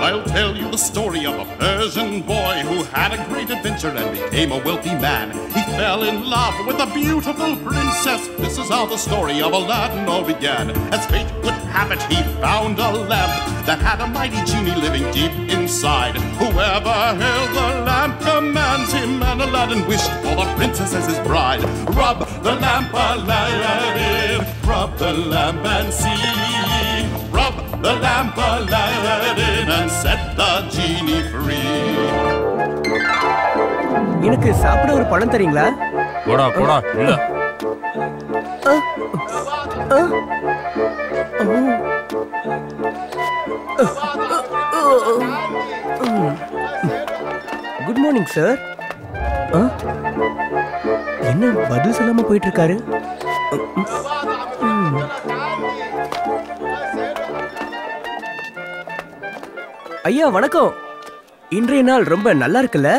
I'll tell you the story of a Persian boy who had a great adventure and became a wealthy man. He fell in love with a beautiful princess. This is how the story of Aladdin all began. As fate would have it, he found a lamp that had a mighty genie living deep inside. Whoever held the lamp commands him, and Aladdin wished for the princess as his bride. Rub the lamp, Aladdin, rub the lamp and see. Rub the lamp, Aladdin, and set the genie free. எனக்கு சாப்பிட ஒரு பழம் தரீங்களா? போடா போடா இல்ல. Good morning sir. என்ன பதில் சொல்லாம போயிட்டு இருக்காரு? ஐயா வணக்கம். இன்றைய நாள் ரொம்ப நல்லா இருக்குல்ல?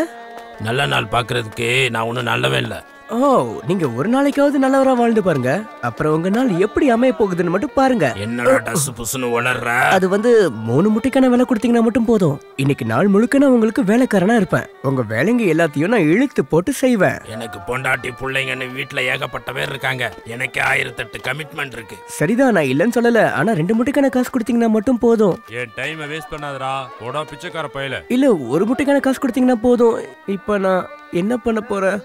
நல்ல நாள் பாக்குறதுக்கு நான் ஒன்னும் நல்லவே இல்லை. ஓ, நீங்க ஒரு நாளைக்காவது நல்லவரா வாழ்ந்து பாருங்க. அப்புறம் உங்க நாள் எப்படி அமைய போகுதுன்னு மட்டும் பாருங்க. என்னடா டஸ் புஸ்னு வளர்ற? அது வந்து 3 முட்டைக்கான வேலை கொடுத்தீங்கன்னா மட்டும் போதும். இன்னைக்கு நாள் முழுக்க நான் உங்களுக்கு வேலைக்காரனா இருப்பேன். உங்க வேலைங்க எல்லாத்தையும் நான் இழுத்து போட்டு செய்வேன். எனக்கு பொண்டாட்டி பிள்ளைங்கன்னு வீட்டுல ஏகப்பட்ட பேர் இருக்காங்க. எனக்கு 1008 கமிட்மெண்ட் இருக்கு. சரிதான், நான் இல்லன்னு சொல்லல. ஆனா 2 முட்டைக்கான காசு கொடுத்தீங்கன்னா மட்டும் போதும். என் டைம் வேஸ்ட் பண்ணாதடா. போடா பிச்சைக்கார பயல. இல்ல, 1 முட்டைக்கான காசு கொடுத்தீங்கன்னா போதும். இப்ப நான் என்ன பண்ண போறேன்?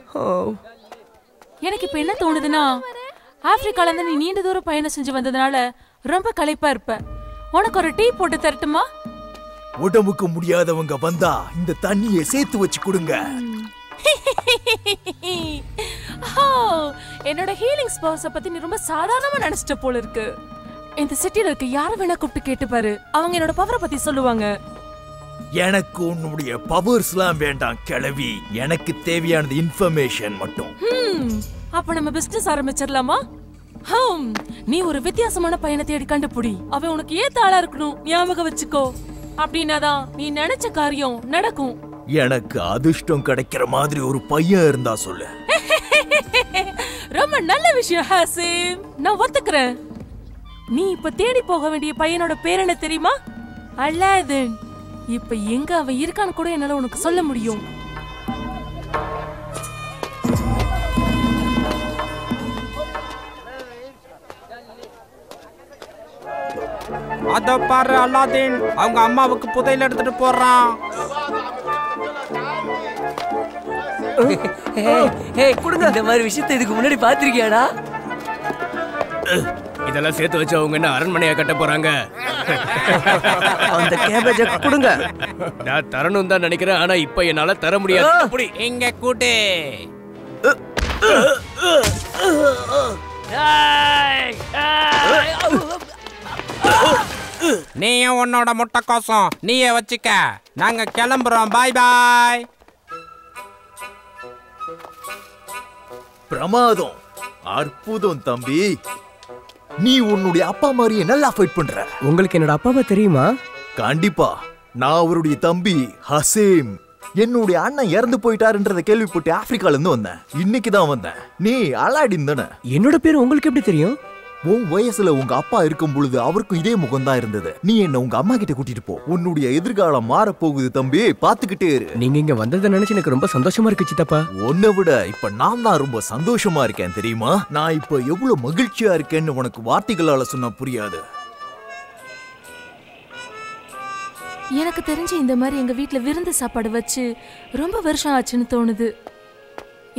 எனக்கு இப்ப என்ன தோணுதுன்னா, ஆப்பிரிக்கால இருந்து நீ நீண்ட தூரம் பயணம் செஞ்சு வந்ததுனால ரொம்ப களைப்பா இருப்ப. உனக்கு ஒரு டீ போட்டு தரட்டுமா? உடம்புக்கு முடியாதவங்க வந்தா இந்த தண்ணியை சேர்த்து வச்சு கொடுங்க. என்னோட ஹீலிங் ஸ்பவர்ஸ பத்தி நீ ரொம்ப சாதாரணமா நினைச்சிட்ட போல இருக்கு. இந்த சிட்டில இருக்க யார வேணா கூப்பிட்டு கேட்டு பாரு, அவங்க என்னோட பவரை பத்தி சொல்லுவாங்க. எனக்கு உன்னுடைய பவர்ஸ்லாம் வேண்டாம் கிழவி. எனக்கு தேவையானது இன்ஃபர்மேஷன் மட்டும். அப்ப நம்ம பிசினஸ் ஆரம்பிச்சிடலாமா? நீ ஒரு வித்தியாசமான பையனை தேடி கண்டுபிடி. அவன் உனக்கு ஏத்த ஆளா இருக்கணும், ஞாபகம் வச்சுக்கோ. அப்படின்னாதான் நீ நினைச்ச காரியம் நடக்கும். எனக்கு அதிர்ஷ்டம் கிடைக்கிற மாதிரி ஒரு பையன் இருந்தா சொல்லு. ரொம்ப நல்ல விஷயம் ஹாசிம், நான் ஒத்துக்கிறேன். நீ இப்ப தேடி போக வேண்டிய பையனோட பேர் என்ன தெரியுமா? அலாதீன். இப்ப எங்க அவன் இருக்கான்னு கூட என்னால உனக்கு சொல்ல முடியும். அத பாரு அலாதீன், அவங்க அம்மாவுக்கு புதையல் எடுத்துட்டு போறான். கொடுங்க. இந்த மாதிரி விஷயத்தை இதுக்கு முன்னாடி பாத்திருக்கியாடா? இதெல்லாம் சேர்த்து வச்சு அவங்க என்ன அரண்மனையா கட்ட போறாங்க? அந்த கேபேஜை கொடுங்க. நான் தரணும் தான் நினைக்கிறேன், ஆனா இப்ப என்னால தர முடியாது. அப்படி இங்க கூட்டு. நீயும் உன்னோட முட்டை கோசம் நீயே வச்சுக்க. நாங்க கிளம்புறோம். பாய் பாய். பிரமாதம், அற்புதம் தம்பி. நீ உன்னுடைய அப்பா மாதிரியே நல்லா ஃபைட் பண்ற. உங்களுக்கு என்னோட அப்பாவை தெரியுமா? கண்டிப்பா. நான் அவருடைய தம்பி ஹசீம். என்னுடைய அண்ணன் இறந்து போயிட்டாருன்றத கேள்விப்பட்டு ஆப்பிரிக்கால இருந்து வந்தேன். இன்னைக்கு தான் வந்தேன். நீ அலாடின் தானே? என்னோட பேரு உங்களுக்கு எப்படி தெரியும்? உன் வயசுல உங்க அப்பா இருக்கும் பொழுது அவருக்கும் இதே முகம் தான் இருந்தது. நீ என்ன உங்க அம்மா கிட்ட கூட்டிட்டு போ. உன்னுடைய எதிர்காலம் மாற போகுது தம்பி, பாத்துக்கிட்டே இரு. நீங்க இங்க வந்ததை நினைச்சு எனக்கு ரொம்ப சந்தோஷமா இருக்கு சித்தப்பா. உன்னை விட இப்ப நான் தான் ரொம்ப சந்தோஷமா இருக்கேன் தெரியுமா? நான் இப்ப எவ்வளவு மகிழ்ச்சியா இருக்கேன்னு உனக்கு வார்த்தைகளால சொன்னா புரியாது. எனக்கு தெரிஞ்சு இந்த மாதிரி எங்க வீட்டுல விருந்து சாப்பாடு வச்சு ரொம்ப வருஷம் ஆச்சுன்னு தோணுது.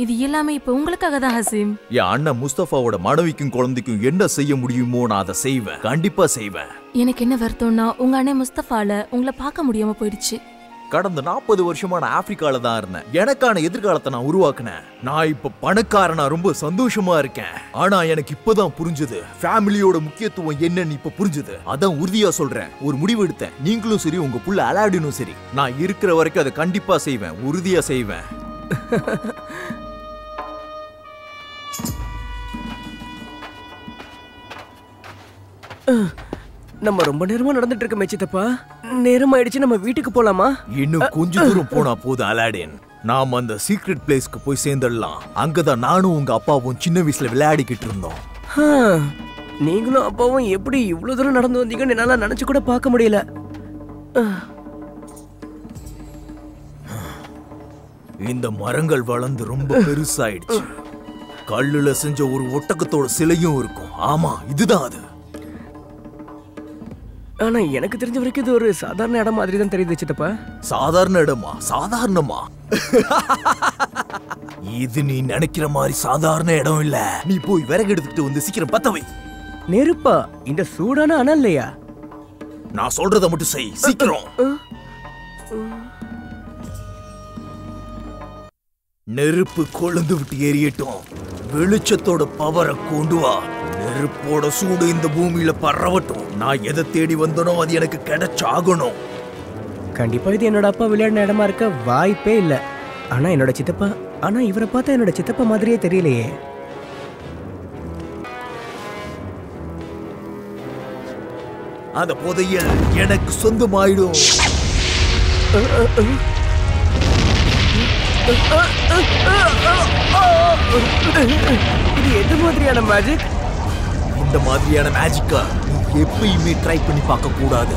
இது எல்லாமே இப்ப உங்களுக்காக தான் ஹசீம். என் அண்ணன் முஸ்தபாவோட மனைவிக்கும் குழந்தைக்கும் என்ன செய்ய முடியுமோ நான் அதை செய்வேன். கண்டிப்பா செய்வேன். எனக்கு என்ன வருத்தம்னா, உங்க அண்ணன் முஸ்தபால உங்களை பார்க்க முடியாம போயிடுச்சு. கடந்த 40 வருஷமா நான் ஆப்பிரிக்கால தான் இருந்தேன். எனக்கான எதிர்காலத்தை நான் உருவாக்குனேன். நான் இப்ப பணக்காரனா ரொம்ப சந்தோஷமா இருக்கேன். ஆனா எனக்கு இப்பதான் புரிஞ்சது ஃபேமிலியோட முக்கியத்துவம் என்னன்னு இப்ப புரிஞ்சது. அதான் உறுதியா சொல்றேன், ஒரு முடிவு எடுத்தேன். நீங்களும் சரி, உங்க புள்ள அலாடினும் சரி, நான் இருக்கிற வரைக்கும் அதை கண்டிப்பா செய்வேன், உறுதியா செய்வேன். நம்ம ரொம்ப நேரமா நடந்துட்டு இருக்கோமே சித்தப்பா. நேரம் ஆயிடுச்சு, நம்ம வீட்டுக்கு போலாமா? இன்னும் கொஞ்ச தூரம் போனா போதும் அலாடின். நாம அந்த சீக்ரெட் பிளேஸ்க்கு போய் சேர்ந்துடலாம். அங்கதான் நானும் உங்க அப்பாவும் சின்ன வயசுல விளையாடிக்கிட்டு இருந்தோம். நீங்களும் அப்பாவும் எப்படி இவ்வளவு தூரம் நடந்து வந்தீங்கன்னு என்னால நினைச்சு கூட பார்க்க முடியல. இந்த மரங்கள் வளர்ந்து ரொம்ப பெருசாயிடுச்சு. கல்லுல செஞ்ச ஒரு ஒட்டகத்தோட சிலையும் இருக்கும். ஆமா, இதுதான் அது. ஆனா எனக்கு தெரிஞ்ச வரைக்கும் இது ஒரு சாதாரண இடம் மாதிரி தான் தெரியுது சித்தப்பா. சாதாரண இடமா? சாதாரணமா? இது நீ நினைக்கிற மாதிரி சாதாரண இடம் இல்ல. நீ போய் விறகு எடுத்துட்டு வந்து சீக்கிரம் பத்த வை. நெருப்பா? இந்த சூடான அனல் இல்லையா? நான் சொல்றத மட்டும் செய், சீக்கிரம். நெருப்பு கொழுந்து விட்டு எரியட்டும். வெளிச்சத்தோட பவரை கொண்டு வா. நெருப்போட சூடு இந்த பூமியில பரவட்டும். நான் எதை தேடி வந்தனோ அது எனக்கு கிடைச்சாகணும். கண்டிப்பா இது என்னோட அப்பா விளையாடின இடமா இருக்க வாய்ப்பே இல்ல. ஆனா என்னோட சித்தப்பா, ஆனா இவரை பார்த்தா என்னோட சித்தப்பா மாதிரியே தெரியலையே. அந்த புதையல் எனக்கு சொந்தமாயிடும். இது எது மாதிரியான மேஜிக்? இந்த மாதிரியான மேஜிக்கா நீ எப்பயுமே ட்ரை பண்ணி பார்க்க கூடாது.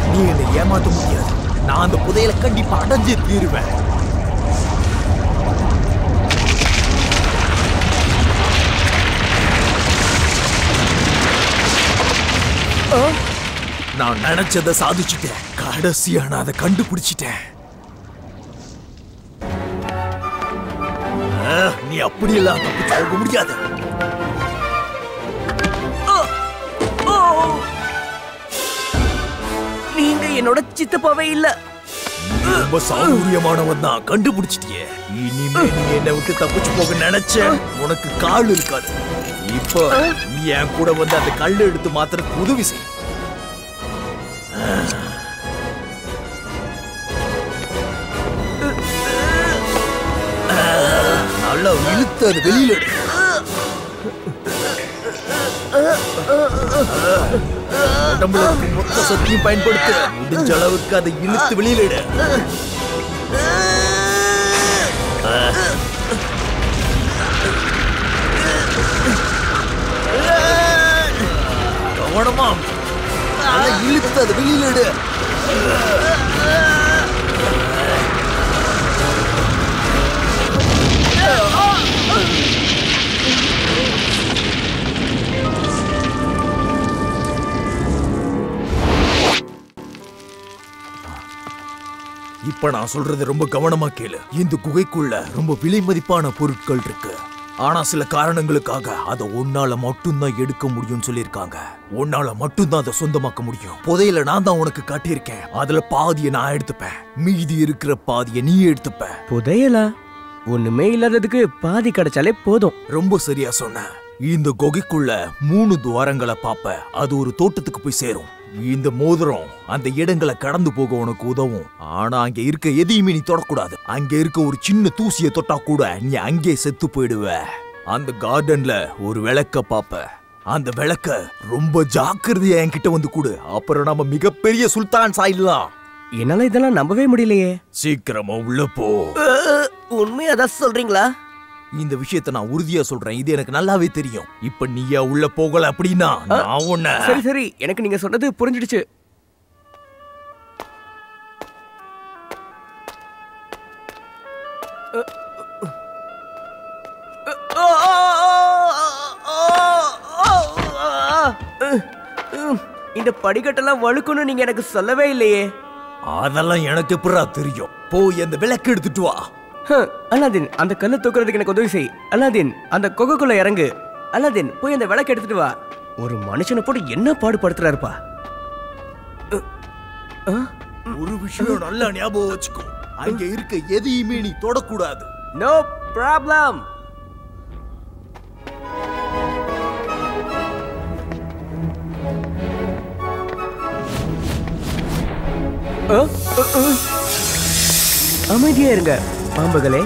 நீ என்னை ஏமாத்த முடியாது. நான் அந்த புதையலை கண்டிப்பா அடைஞ்சே தீருவேன். நான் நினைச்சதை சாதிச்சுட்டேன். கடைசியா நான் அதை கண்டுபிடிச்சிட்டேன். நீ அப்படியெல்லாம் தப்பிச்சு போக முடியாது. நீங்க என்னோட சித்தப்பாவே இல்ல. ரொம்ப சௌகரியமானவன் தான், கண்டுபிடிச்சிட்டியே. இனிமே நீ என்னை விட்டு தப்பிச்சு போக நினைச்ச உனக்கு கால் இருக்காது. இப்ப நீ என் கூட வந்து அந்த கல்லு எடுத்து மாத்திரக்கு உதவி செய். நல்லா இழுத்து அது வெளியில எடு. உடம்புல மொத்த சக்தியும் பயன்படுத்த முடிஞ்ச அளவுக்கு அதை இழுத்து வெளியில எடு. கவனமா நல்லா இழுத்து அதை வெளியில எடு. இப்ப நான் சொல்றது ரொம்ப கவனமா கேளு. இந்த குகைக்குள்ள ரொம்ப விலை மதிப்பான பொருட்கள் இருக்கு. ஆனா சில காரணங்களுக்காக அதை உன்னால மட்டும்தான் எடுக்க முடியும்னு சொல்லியிருக்காங்க. உன்னால மட்டும்தான் அதை சொந்தமாக்க முடியும். புதையல நான் தான் உனக்கு காட்டியிருக்கேன். அதுல பாதியை நான் எடுத்துப்பேன், மீதி இருக்கிற பாதியை நீ எடுத்துப்ப. புதையலா? ஒண்ணுமே இல்லாததுக்கு பாதி கிடைச்சாலே போதும். ரொம்ப சரியா சொன்ன. இந்த குகைக்குள்ள 3 துவாரங்களை பாப்ப. அது ஒரு தோட்டத்துக்கு போய் சேரும். இந்த மோதிரம் அந்த இடங்களை கடந்து போக உனக்கு உதவும். ஆனா அங்க இருக்க எதையுமே நீ தொடக்கூடாது. அங்க இருக்க ஒரு சின்ன தூசியை தொட்டா கூட நீ அங்கே செத்து போயிடுவ. அந்த கார்டன்ல ஒரு விளக்க பாப்ப. அந்த விளக்க ரொம்ப ஜாக்கிரதையா என்கிட்ட வந்து கூடு. அப்புறம் நம்ம மிகப்பெரிய சுல்தான் ஆயிடலாம். என்னால இதெல்லாம் நம்பவே முடியலையே. சீக்கிரமா உள்ள போ. உண்மையாதான் சொல்றீங்களா? இந்த விஷயத்தை நான் உறுதியா சொல்றேன். இது எனக்கு நல்லாவே தெரியும். இப்ப நீயா உள்ள போகல அப்படின்னா நான் உன்ன. சரி சரி, எனக்கு நீங்க சொன்னது புரிஞ்சிடுச்சு. இந்த படிக்கட்டெல்லாம் வழுக்குன்னு நீங்க எனக்கு சொல்லவே இல்லையே. அதெல்லாம் எனக்கு எப்படா தெரியும். போய் அந்த விளக்கு எடுத்துட்டு வா. அலாதீன், அந்த கல்லை தூக்குறதுக்கு எனக்கு உதவி செய். அலாதீன், அந்த குகைக்குள்ள இறங்கு. அலாதீன், போய் அந்த விளக்கு எடுத்துட்டு வா. ஒரு மனுஷனை போட்டு என்ன பாடுபடுத்துறாருப்பா. ஒரு விஷயம் நல்லா ஞாபகம் வச்சுக்கோ. அங்க இருக்க எதையுமே நீ தொடக்கூடாது. No problem. அமைதியா இருங்க பாம்புகளே.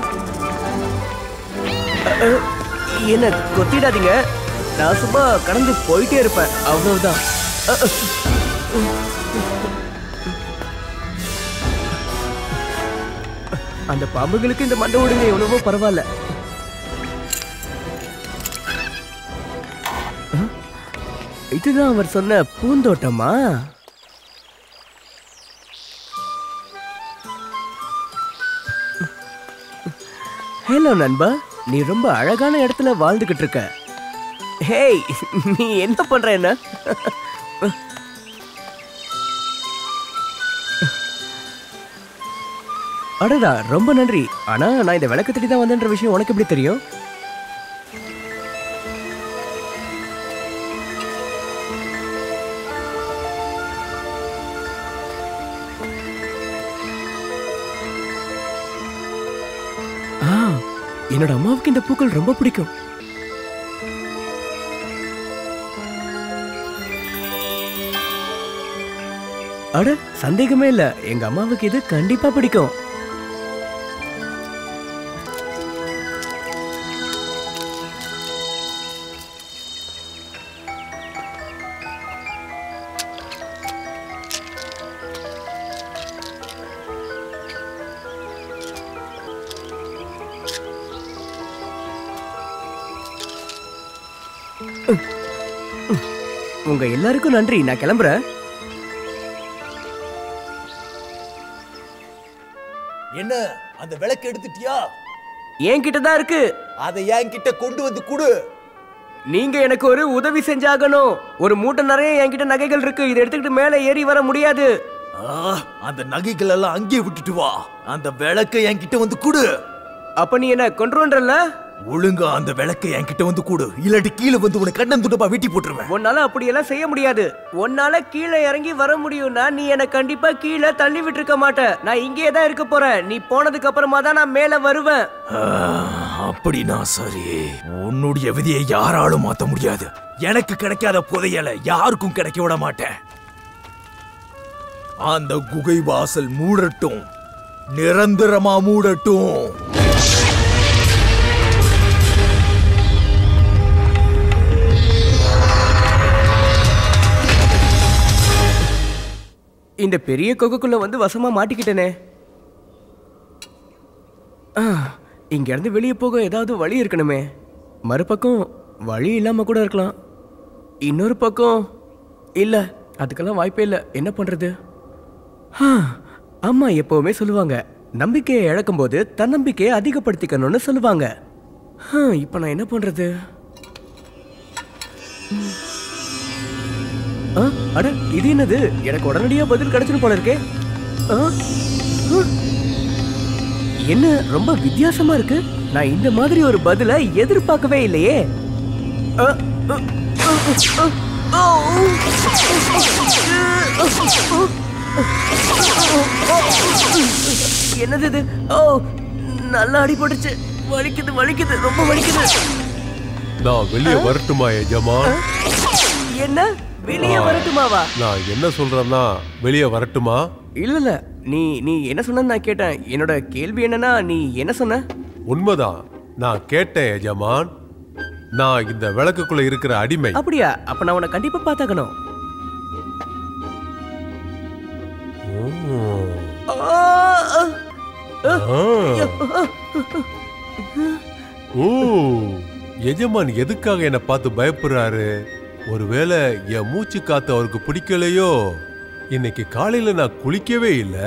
என்ன கொத்திடாதீங்க. நான் சும்மா கடந்து போயிட்டே இருப்பேன், அவ்வளவுதான். அந்த பாம்புகளுக்கு இந்த மண்டை ஓடுங்க எவ்வளவோ பரவாயில்ல. இதுதான் அவர் சொன்ன பூந்தோட்டமா? ஹலோ நண்பா, நீ ரொம்ப அழகான இடத்துல வாழ்ந்துகிட்டு இருக்க. ஹேய், நீ என்ன பண்ற? என்ன அடடா, ரொம்ப நன்றி. ஆனா நான் இந்த விளக்கு தட்டி தான் வந்தேன்ற விஷயம் உனக்கு எப்படி தெரியும்? என்னோட அம்மாவுக்கு இந்த பூக்கள் ரொம்ப பிடிக்கும். அட, சந்தேகமே இல்ல, எங்க அம்மாவுக்கு இது கண்டிப்பா பிடிக்கும். உங்க எல்லாருக்கும் நன்றி. நான் கிளம்புறேன். என்ன, அந்த விளக்கு எடுத்துட்டியா? என்கிட்ட தான் இருக்கு. அதை என்கிட்ட கொண்டு வந்து கொடு. நீங்க எனக்கு ஒரு உதவி செஞ்சாகணும். ஒரு மூட்டை நிறைய என்கிட்ட நகைகள் இருக்கு. இதை எடுத்துக்கிட்டு மேலே ஏறி வர முடியாது. அந்த நகைகள் எல்லாம் அங்கே விட்டுட்டு வா. அந்த விளக்கை என்கிட்ட வந்து கொடு. அப்ப நீ என்ன கொன்றுன்றல்ல? ஒழுங்கா அந்த விளக்கை என்கிட்ட வந்து கொடு, இல்லாட்டி கீழே வந்து உனக்கு கண்ணம் துண்டப்பா வெட்டி போட்டுருவேன். உன்னால அப்படி எல்லாம் செய்ய முடியாது. உன்னால கீழே இறங்கி வர முடியும்னா நீ என்ன கண்டிப்பா கீழே தள்ளி விட்டுருக்க மாட்ட. நான் இங்கே தான் இருக்க போறேன். நீ போனதுக்கு அப்புறமா தான் நான் மேல வருவேன். அப்படின்னா சரி. உன்னுடைய விதியை யாராலும் மாத்த முடியாது. எனக்கு கிடைக்காத புதையலை யாருக்கும் கிடைக்க விட மாட்டேன். அந்த குகை வாசல் மூடட்டும், நிரந்தரமா மூடட்டும். இந்த பெரிய கொக்குக்குள்ள வந்து வசமா மாட்டிக்கிட்டேனே. இங்க இருந்து வெளியே போக ஏதாவது வழி இருக்கணுமே. மறுபக்கம் வழி இல்லாம கூட இருக்கலாம். இன்னொரு பக்கம் இல்ல, அதுக்கெல்லாம் வாய்ப்பே இல்லை. என்ன பண்றது? அம்மா எப்பவுமே சொல்லுவாங்க, நம்பிக்கையை இழக்கும் போது தன்னம்பிக்கையை அதிகப்படுத்திக்கணும்னு சொல்லுவாங்க. இப்ப நான் என்ன பண்றது? அட, இது என்னது? எனக்கு உடனடியா பதில் கிடைச்சிடும் போல இருக்கே. என்ன ரொம்ப வித்தியாசமா இருக்கு. நான் இந்த மாதிரி ஒரு பதிலை எதிர்பார்க்கவே இல்லையே. என்னது இது? ஓ, நல்லா அடிபட்டுச்சு. வலிக்குது, வலிக்குது, ரொம்ப வலிக்குது. நான் வெளியே வரட்டுமா எஜமான்? என்ன, வெளியே வரட்டுமாவா? நான் என்ன சொல்றேன்னா, வெளியே வரட்டுமா? இல்ல இல்ல, நீ நீ என்ன சொன்ன நான் கேட்டேன். என்னோட கேள்வி என்னன்னா, நீ என்ன சொன்ன? உண்மைதான், நான் கேட்டேன் எஜமான். நான் இந்த விளக்குக்குள்ள இருக்கிற அடிமை. அப்படியா? அப்ப நான் உன்னை கண்டிப்பா பார்த்தாக்கணும். ஓ, எஜமான் எதுக்காக என்ன பார்த்து பயப்படுறாரு? ஒருவேளை என் மூச்சு காத்து அவருக்கு பிடிக்கலையோ? இன்னைக்கு காலையில நான் குளிக்கவே இல்ல,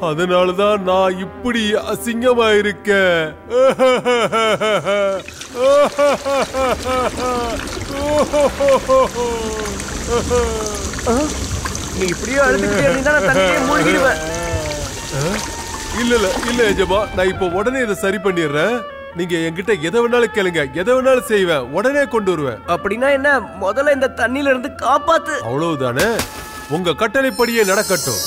அதனாலதான் நான் இப்படி அசிங்கமா இருக்கேன். நீ இப்படியே அழுதுகிட்டே இருந்தா நான் தண்ணியிலே மூழ்கிடுவேன். இல்ல இல்ல இல்ல எஜமா, நான் இப்போ உடனே இதை சரி பண்ணிடுறேன். நீங்க என்கிட்ட எதை வேணாலும் கேளுங்க, எதை வேணாலும் செய்வேன், உடனே கொண்டு வருவேன். அப்படின்னா என்ன? முதல்ல இந்த தண்ணியில இருந்து காப்பாத்து. அவ்வளவுதானே? உங்க கட்டளைப்படியே நடக்கட்டும்.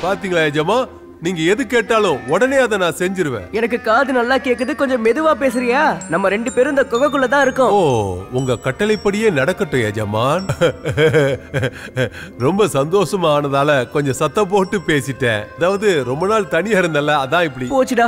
பாத்தீங்களா எஜமா, நீங்க எது கேட்டாலும் உடனே அதை நான் செஞ்சிருவேன். எனக்கு காது நல்லா கேக்குது, கொஞ்சம் மெதுவா பேசுறியா? நம்ம ரெண்டு பேரும் இந்த குகைக்குள்ள தான் இருக்கோம். ஓ, உங்க கட்டளைப்படியே நடக்கட்டும் எஜமான். ரொம்ப சந்தோஷமா ஆனதால கொஞ்சம் சத்தம் போட்டு பேசிட்டேன். அதாவது ரொம்ப நாள் தனியா இருந்தல, அதான் இப்படி போச்சுடா.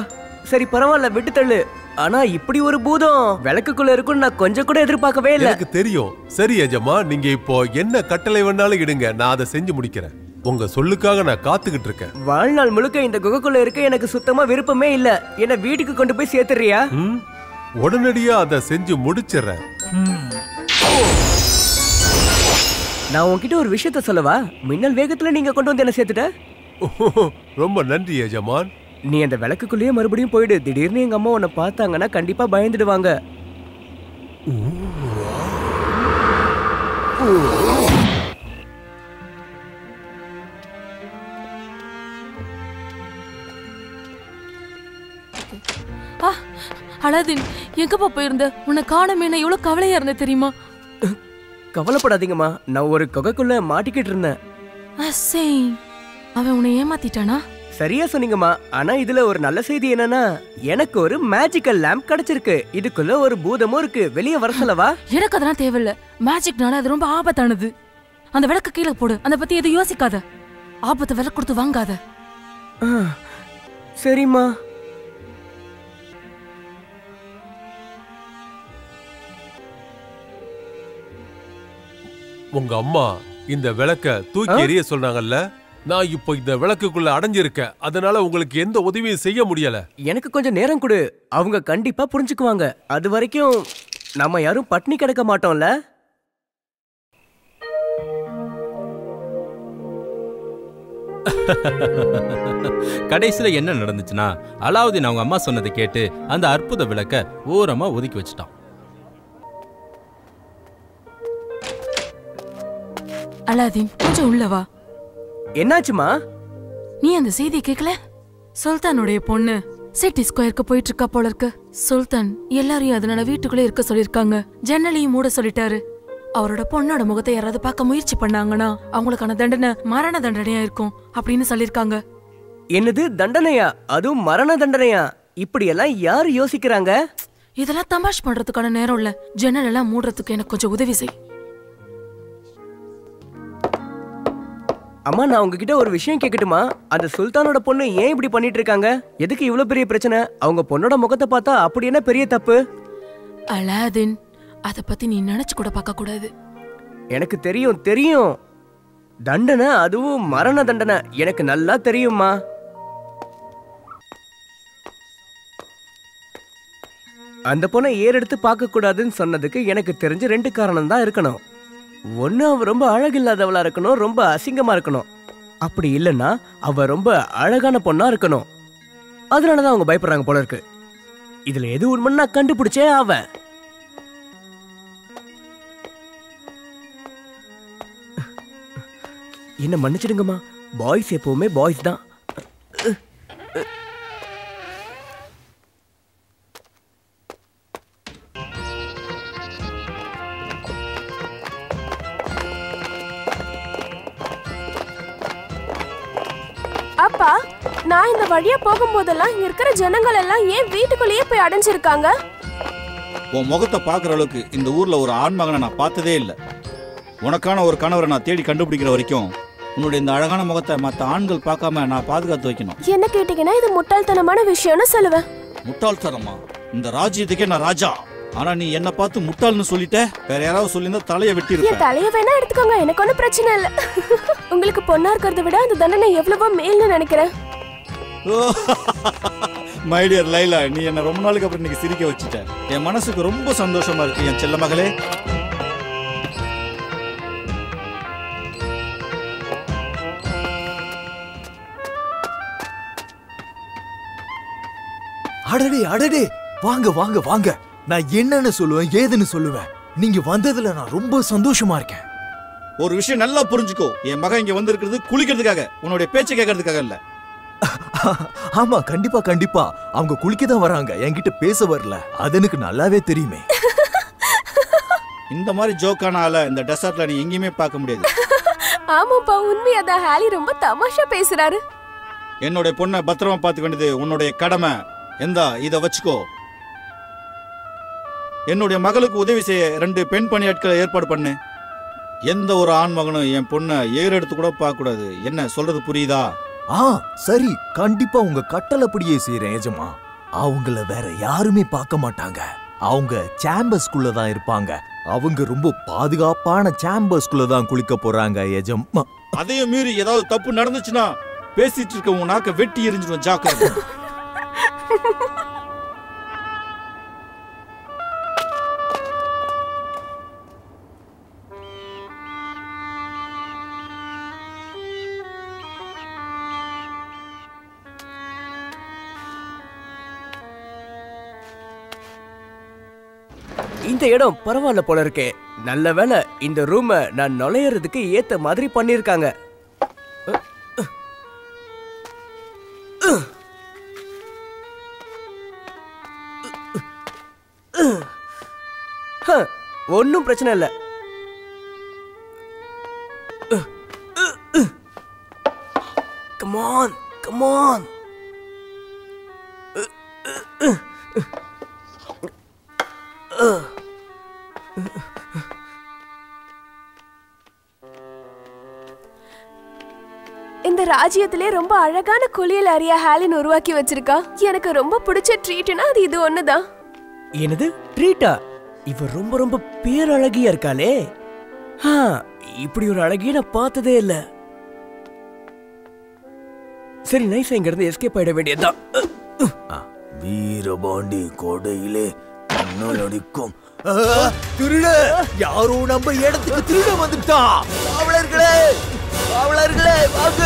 சரி பரவாயில்ல, விட்டு தள்ளு. ஆனா இப்படி ஒரு பூதம் விளக்குக்குள்ள இருக்குன்னு நான் கொஞ்சம் கூட எதிர்பார்க்கவே இல்லை. எனக்கு தெரியும். சரி எஜமா, நீங்க இப்போ என்ன கட்டளை வேணாலும் இடுங்க, நான் அதை செஞ்சு முடிக்கிறேன். உங்க சொல்லுக்காக நான் காத்துக்கிட்டு இருக்கேன். வாழ்நாள் முழுக்க இந்த குகைக்குள்ள இருக்க எனக்கு சுத்தமா விருப்பமே இல்ல. என்ன வீட்டுக்கு கொண்டு போய் சேர்த்துறியா? உடனடியா அதை செஞ்சு முடிச்சிடுறேன். நான் உன்கிட்ட ஒரு விஷயத்த சொல்லவா? மின்னல் வேகத்துல நீங்க கொண்டு வந்து என்ன சேர்த்துட்ட. ரொம்ப நன்றி எஜமான். நீ அந்த விளக்குக்குள்ளேயே மறுபடியும் போயிடு. திடீர்னு எங்க அம்மா உன்னை பார்த்தாங்கன்னா கண்டிப்பா பயந்துடுவாங்க. அலாதீன், எங்கப்பா போயிருந்த? உன்னை காணமே, நான் எவ்வளவு கவலையா இருந்த தெரியுமா? கவலைப்படாதீங்கம்மா, நான் ஒரு குகைக்குள்ள மாட்டிக்கிட்டு இருந்தேன். அவன் உன்னை ஏமாத்திட்டானா? சரியா சொன்னீங்கம்மா. ஆனா இதுல ஒரு நல்ல செய்தி என்னன்னா, எனக்கு ஒரு மேஜிக்கல் லேம்ப் கிடைச்சிருக்கு. இதுக்குள்ள ஒரு பூதமும் இருக்கு. வெளியே வர சொல்லவா? எனக்கு அதெல்லாம் தேவையில்ல. மேஜிக்னால அது ரொம்ப ஆபத்தானது. அந்த விளக்கு கீழே போடு. அந்த பத்தி எதுவும் யோசிக்காத. ஆபத்தை விலை கொடுத்து வாங்காத. சரிம்மா. உங்க அம்மா இந்த விளக்க தூக்கி எறிய சொன்னாங்கல்ல, நான் இப்போ இந்த விளக்குக்குள்ள அடைஞ்சிருக்கேன். அதனால உங்களுக்கு எந்த உதவியும் செய்ய முடியல. எனக்கு கொஞ்சம் நேரம் கொடு. அவங்க கண்டிப்பா புரிஞ்சுக்குவாங்க. அது வரைக்கும் நம்ம யாரும் பட்னி கிடக்க மாட்டோம்ல. கடைசியில என்ன நடந்துச்சுன்னா, அலாவுதீன் அவங்க அம்மா சொன்னதை கேட்டு அந்த அற்புத விளக்க ஓரமா ஒதுக்கி வச்சுட்டான். அலாதீன், கொஞ்சம் உள்ளவா. என்னாச்சுமா? நீ அந்த செய்தியை கேட்கல? சுல்தானுடைய பொண்ணு சிட்டி ஸ்கொயருக்கு போயிட்டு இருக்கா போல இருக்கு. சுல்தான் எல்லாரையும் அதனால வீட்டுக்குள்ளே இருக்க சொல்லிருக்காங்க. ஜன்னலையும் மூட சொல்லிட்டாரு. அவரோட பொண்ணோட முகத்தை யாராவது பார்க்க முயற்சி பண்ணாங்கன்னா அவங்களுக்கான தண்டனை மரண தண்டனையா இருக்கும் அப்படின்னு சொல்லிருக்காங்க. என்னது தண்டனையா? அதுவும் மரண தண்டனையா? இப்படி எல்லாம் யாரு யோசிக்கிறாங்க? இதெல்லாம் தமாஷ் பண்றதுக்கான நேரம் இல்ல. ஜன்னல் எல்லாம் மூடுறதுக்கு எனக்கு கொஞ்சம் உதவி செய். அம்மா, நான் உங்ககிட்ட ஒரு விஷயம் கேட்கட்டுமா? அந்த சுல்தானோட பொண்ணு ஏன் இப்படி பண்ணிட்டு இருக்காங்க? எதுக்கு இவ்வளவு பெரிய பிரச்சனை? அவங்க பொண்ணோட முகத்தை பார்த்தா அப்படி என்ன பெரிய தப்பு? அலாதீன், அத பத்தி நீ நினைச்சு கூட பார்க்க கூடாது. எனக்கு தெரியும் தெரியும். தண்டனை, அதுவும் மரண தண்டனை எனக்கு நல்லா தெரியுமா. அந்த பொண்ணை ஏறெடுத்து பார்க்க கூடாதுன்னு சொன்னதுக்கு எனக்கு தெரிஞ்ச 2 காரணம் தான் இருக்கணும். ஒன்னு, அவ ரொம்ப அழகில்லாதவளா இருக்கணும், ரொம்ப அசிங்கமா இருக்கணும். அப்படி இல்லைன்னா அவ ரொம்ப அழகான பொண்ணா இருக்கணும். அதனாலதான் அவங்க பயப்படுறாங்க போல இருக்கு. இதுல எது உண்மைன்னு நான் கண்டுபிடிச்சே அவன். என்ன மன்னிச்சிடுங்கம்மா. பாய்ஸ் எப்பவுமே பாய்ஸ் தான். அப்பா, நான் இந்த வழியா போகும்போதெல்லாம் இங்க இருக்கிற ஜனங்கள் எல்லாம் ஏன் வீட்டுக்குள்ளேயே போய் அடைஞ்சிருக்காங்க? உன் முகத்தை பாக்குற அளவுக்கு இந்த ஊர்ல ஒரு ஆண்மகனை நான் பார்த்ததே இல்லை. உனக்கான ஒரு கணவரை நான் தேடி கண்டுபிடிக்கிற வரைக்கும் உன்னுடைய இந்த அழகான முகத்தை மற்ற ஆண்கள் பார்க்காம நான் பாதுகாத்து வைக்கணும். என்ன கேட்டீங்கன்னா இது முட்டாள்தனமான விஷயம்னு சொல்லுவேன். முட்டாள்தனமா? இந்த ராஜ்யத்துக்கே நான் ராஜா. ஆனா நீ என்ன பார்த்து முட்டாள்னு சொல்லிட்ட. வேற யாராவது சொல்லியிருந்தா தலையை வெட்டி இருப்பேன். என் தலையை வேணா எடுத்துக்கோங்க, எனக்கு ஒன்றும் பிரச்சனை இல்லை. உங்களுக்கு பொண்ணா இருக்கிறத விட அந்த தண்டனை எவ்வளவோ மேல்னு நினைக்கிறேன். மை டியர் லைலா, நீ என்ன ரொம்ப நாளுக்கு அப்புறம் இன்னைக்கு சிரிக்க வச்சுட்ட. என் மனசுக்கு ரொம்ப சந்தோஷமா இருக்கு என் செல்ல மகளே. அடடே அடடே, வாங்க வாங்க வாங்க. நான் என்னன்னு சொல்லுவேன், ஏதுன்னு சொல்லுவேன். நீங்க வந்ததுல நான் ரொம்ப சந்தோஷமா இருக்கேன். ஒரு விஷயம் நல்லா புரிஞ்சுக்கோ. என் மகன் இங்க வந்திருக்கிறது குளிக்கிறதுக்காக, உன்னுடைய பேச்சை கேட்கறதுக்காக இல்ல. ஆமா, கண்டிப்பா கண்டிப்பா. அவங்க குளிக்க தான் வராங்க, என்கிட்ட பேச வரல. அது எனக்கு நல்லாவே தெரியுமே. இந்த மாதிரி ஜோக்கான ஆள இந்த டெசர்ட்ல நீ எங்கேயுமே பார்க்க முடியாது. ஆமாப்பா, உண்மையாதான். ஹாலி ரொம்ப தமாஷா பேசுறாரு. என்னுடைய பொண்ணை பத்திரமா பார்த்துக்க வேண்டியது உன்னுடைய கடமை. எந்தா இத வச்சுக்கோ. என்னுடைய மகளுக்கு உதவி செய்ய 2 பெண் பணியாட்களை ஏற்பாடு பண்ணு. எந்த ஒரு ஆண் மகனும் என் பொண்ணை ஏறெடுத்து கூட பார்க்க கூடாது. என்ன சொல்றது புரியுதா? சரி, கண்டிப்பா உங்க கட்டளைப்படியே செய்றேன் எஜமா. அவங்கள வேற யாருமே பார்க்க மாட்டாங்க. அவங்க சேம்பர்ஸ்குள்ள தான் இருப்பாங்க. அவங்க ரொம்ப பாதுகாப்பான சேம்பர்ஸ்குள்ள தான் குளிக்க போறாங்க எஜமா. அதையும் மீறி ஏதாவது தப்பு நடந்துச்சுன்னா பேசிட்டு இருக்க உன் நாக்க வெட்டி எரிஞ்சிடும். ஜாக்கிரதை. இந்த இடம் பரவாயில்ல போல இருக்கே. நல்ல வேளை இந்த ரூமை நான் நுழையறதுக்கு ஏத்த மாதிரி பண்ணிருக்காங்க. ஒன்னும் பிரச்சனை இல்ல. Come on, come on. இந்த ராஜ்யத்திலே ரொம்ப அழகான குளியல் அறையா ஹாலின் உருவாக்கி வச்சிருக்கா. எனக்கு ரொம்ப பிடிச்ச ட்ரீட்னா அது இது ஒண்ணுதான். என்னது ட்ரீட்டா? இவ ரொம்ப ரொம்ப பேரழகியா இருக்காளே. இப்படி ஒரு அழகிய நான் பார்த்ததே இல்ல. சரி, நைஸா இங்க இருந்து எஸ்கேப் ஆயிட வேண்டியதுதான். வீரபாண்டி கோடையிலே அடிக்கும் திருட யாரோ நம்ம இடத்துக்கு திருட வந்துட்டான். காவலர்களே, காவலர்களே வாங்க.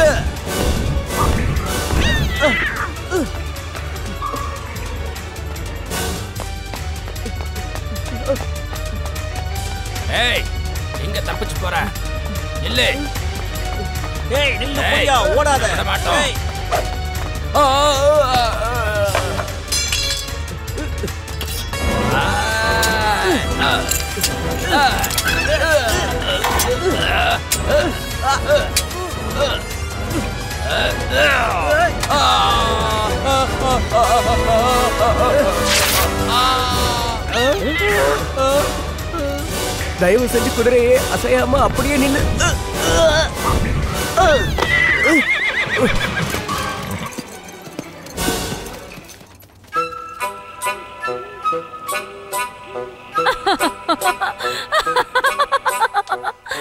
ஏய், எங்க தப்பிச்சு போற? இல்ல. ஏய், நில்லு போயா, ஓடாத. விட மாட்டோம். தயவு செஞ்சு குதிரையே அசையாம அப்படியே நில்லு.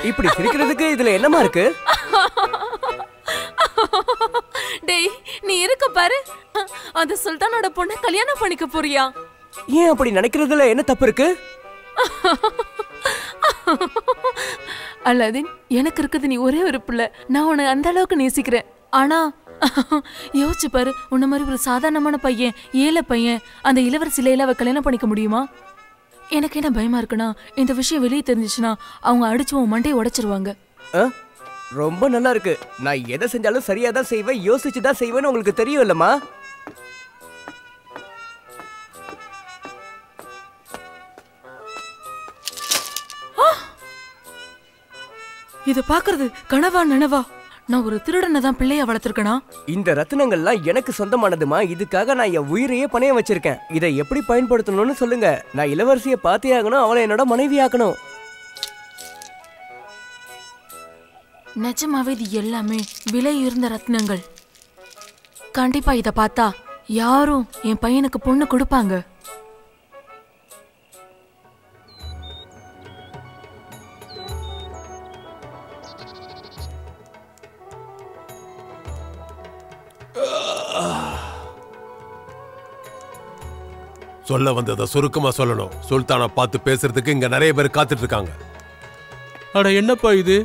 இப்படி சிரிக்கிறதுக்கு இதுல என்னமா இருக்கு? டேய், நீ இருக்க பாரு. அந்த சுல்தானோட பொண்ணை கல்யாணம் பண்ணிக்க போறியா? ஏன் அப்படி நினைக்கிறதுல என்ன தப்பு இருக்கு? அல்லாதீன், எனக்கு இருக்குது நீ ஒரே ஒரு பிள்ளை. நான் உன்னை அந்த அளவுக்கு நேசிக்கிறேன். ஆனா யோசிச்சு பாரு, உன்ன மாதிரி ஒரு சாதாரணமான பையன், ஏழை பையன், அந்த இளவரசி லைலாவை கல்யாணம் பண்ணிக்க முடியுமா? எனக்கு என்ன பயமா இருக்குன்னா, இந்த விஷயம் வெளியே தெரிஞ்சிச்சுன்னா அவங்க அடிச்சு உன் மண்டையை உடைச்சிருவாங்க. ரொம்ப நல்லா இருக்கு. நான் எதை செஞ்சாலும் சரியா தான் செய்வேன், யோசிச்சுதான் செய்வேன்னு உங்களுக்கு தெரியும் இல்லம்மா? இத பாக்குறது கனவா நனவா? நான் ஒரு திருடனை தான் பிள்ளைய வளர்த்திருக்கனா? இந்த ரத்தினங்கள்லாம் எனக்கு சொந்தமானதுமா. இதுக்காக நான் என் உயிரையே பணைய வச்சிருக்கேன். இதை எப்படி பயன்படுத்தணும்னு சொல்லுங்க. நான் இளவரசியை பார்த்தே ஆகணும், அவளை என்னோட மனைவி ஆக்கணும். நிஜமாவே இது எல்லாமே விலை உயர்ந்த ரத்னங்கள். கண்டிப்பா இத பார்த்தா யாரும் என் பையனுக்கு பொண்ணு கொடுப்பாங்க. சொல்ல வந்ததை சுருக்கமா சொல்லணும். சுல்தானை பார்த்து பேசுறதுக்கு இங்க நிறைய பேர் காத்துட்டு இருக்காங்க. அட என்னப்பா இது?